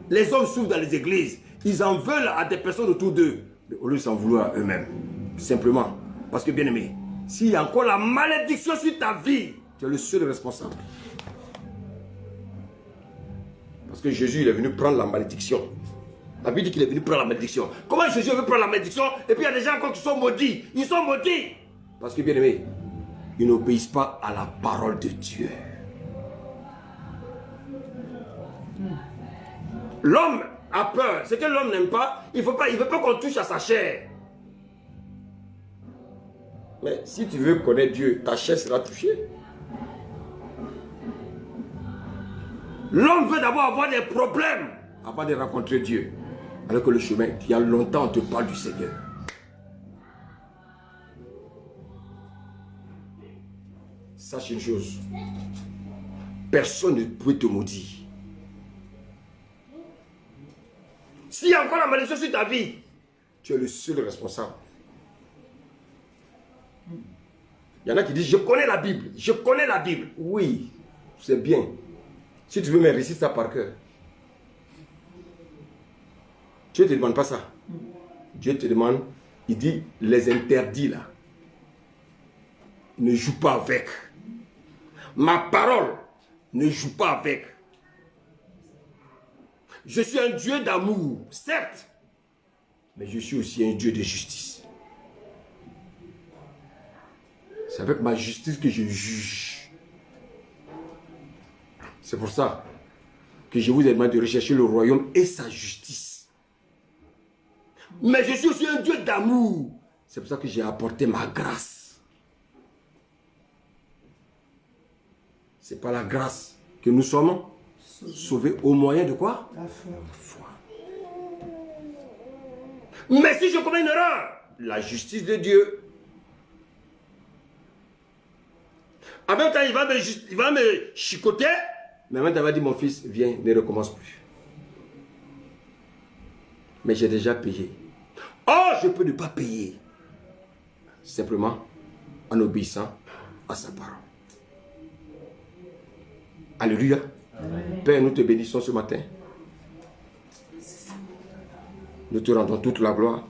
Les hommes souffrent dans les églises. Ils en veulent à des personnes autour d'eux. Mais au lieu de s'en vouloir à eux-mêmes. Simplement. Parce que, bien aimé, s'il y a encore la malédiction sur ta vie, tu es le seul responsable. Parce que Jésus, il est venu prendre la malédiction. La Bible dit qu'il est venu prendre la malédiction. Comment Jésus veut prendre la malédiction et puis il y a des gens encore qui sont maudits? Ils sont maudits. Parce que, bien aimé, ils n'obéissent pas à la parole de Dieu. L'homme a peur. Ce que l'homme n'aime pas, il ne veut pas qu'on touche à sa chair. Mais si tu veux connaître Dieu, ta chair sera touchée. L'homme veut d'abord avoir des problèmes avant de rencontrer Dieu. Alors que le chemin, il y a longtemps, on te parle du Seigneur. Sache une chose. Personne ne peut te maudire. S'il y a encore la malédiction sur ta vie, tu es le seul responsable. Il y en a qui disent, je connais la Bible. Je connais la Bible. Oui, c'est bien. Si tu veux me réciter ça par cœur. Dieu ne te demande pas ça. Dieu te demande, il dit, les interdits là. Ne joue pas avec. Ma parole, ne joue pas avec. Je suis un Dieu d'amour, certes. Mais je suis aussi un Dieu de justice. C'est avec ma justice que je juge. C'est pour ça que je vous ai demandé de rechercher le royaume et sa justice. Mais je suis aussi un Dieu d'amour. C'est pour ça que j'ai apporté ma grâce. C'est par la grâce que nous sommes sauvés au moyen de quoi? La foi. Mais si je commets une erreur, la justice de Dieu. En même temps, il va me chicoter. Mais en même temps, il va dire, mon fils, viens, ne recommence plus. Mais j'ai déjà payé. Oh, je peux ne pas payer. Simplement en obéissant à sa parole. Alléluia. Amen. Père, nous te bénissons ce matin. Nous te rendons toute la gloire.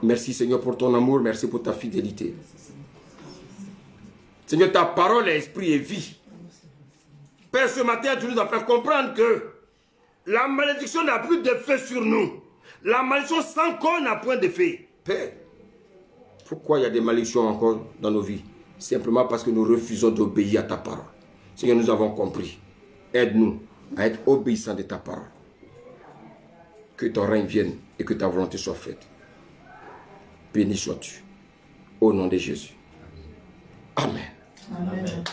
Merci Seigneur pour ton amour, merci pour ta fidélité. Seigneur, ta parole est esprit et vie. Père, ce matin, tu nous as fait comprendre que la malédiction n'a plus d'effet sur nous. La malédiction sans corps n'a point d'effet. Père, pourquoi il y a des malédictions encore dans nos vies? Simplement parce que nous refusons d'obéir à ta parole. Seigneur, nous avons compris. Aide-nous à être obéissants de ta parole. Que ton règne vienne et que ta volonté soit faite. Béni sois-tu. Au nom de Jésus. Amen. Amen.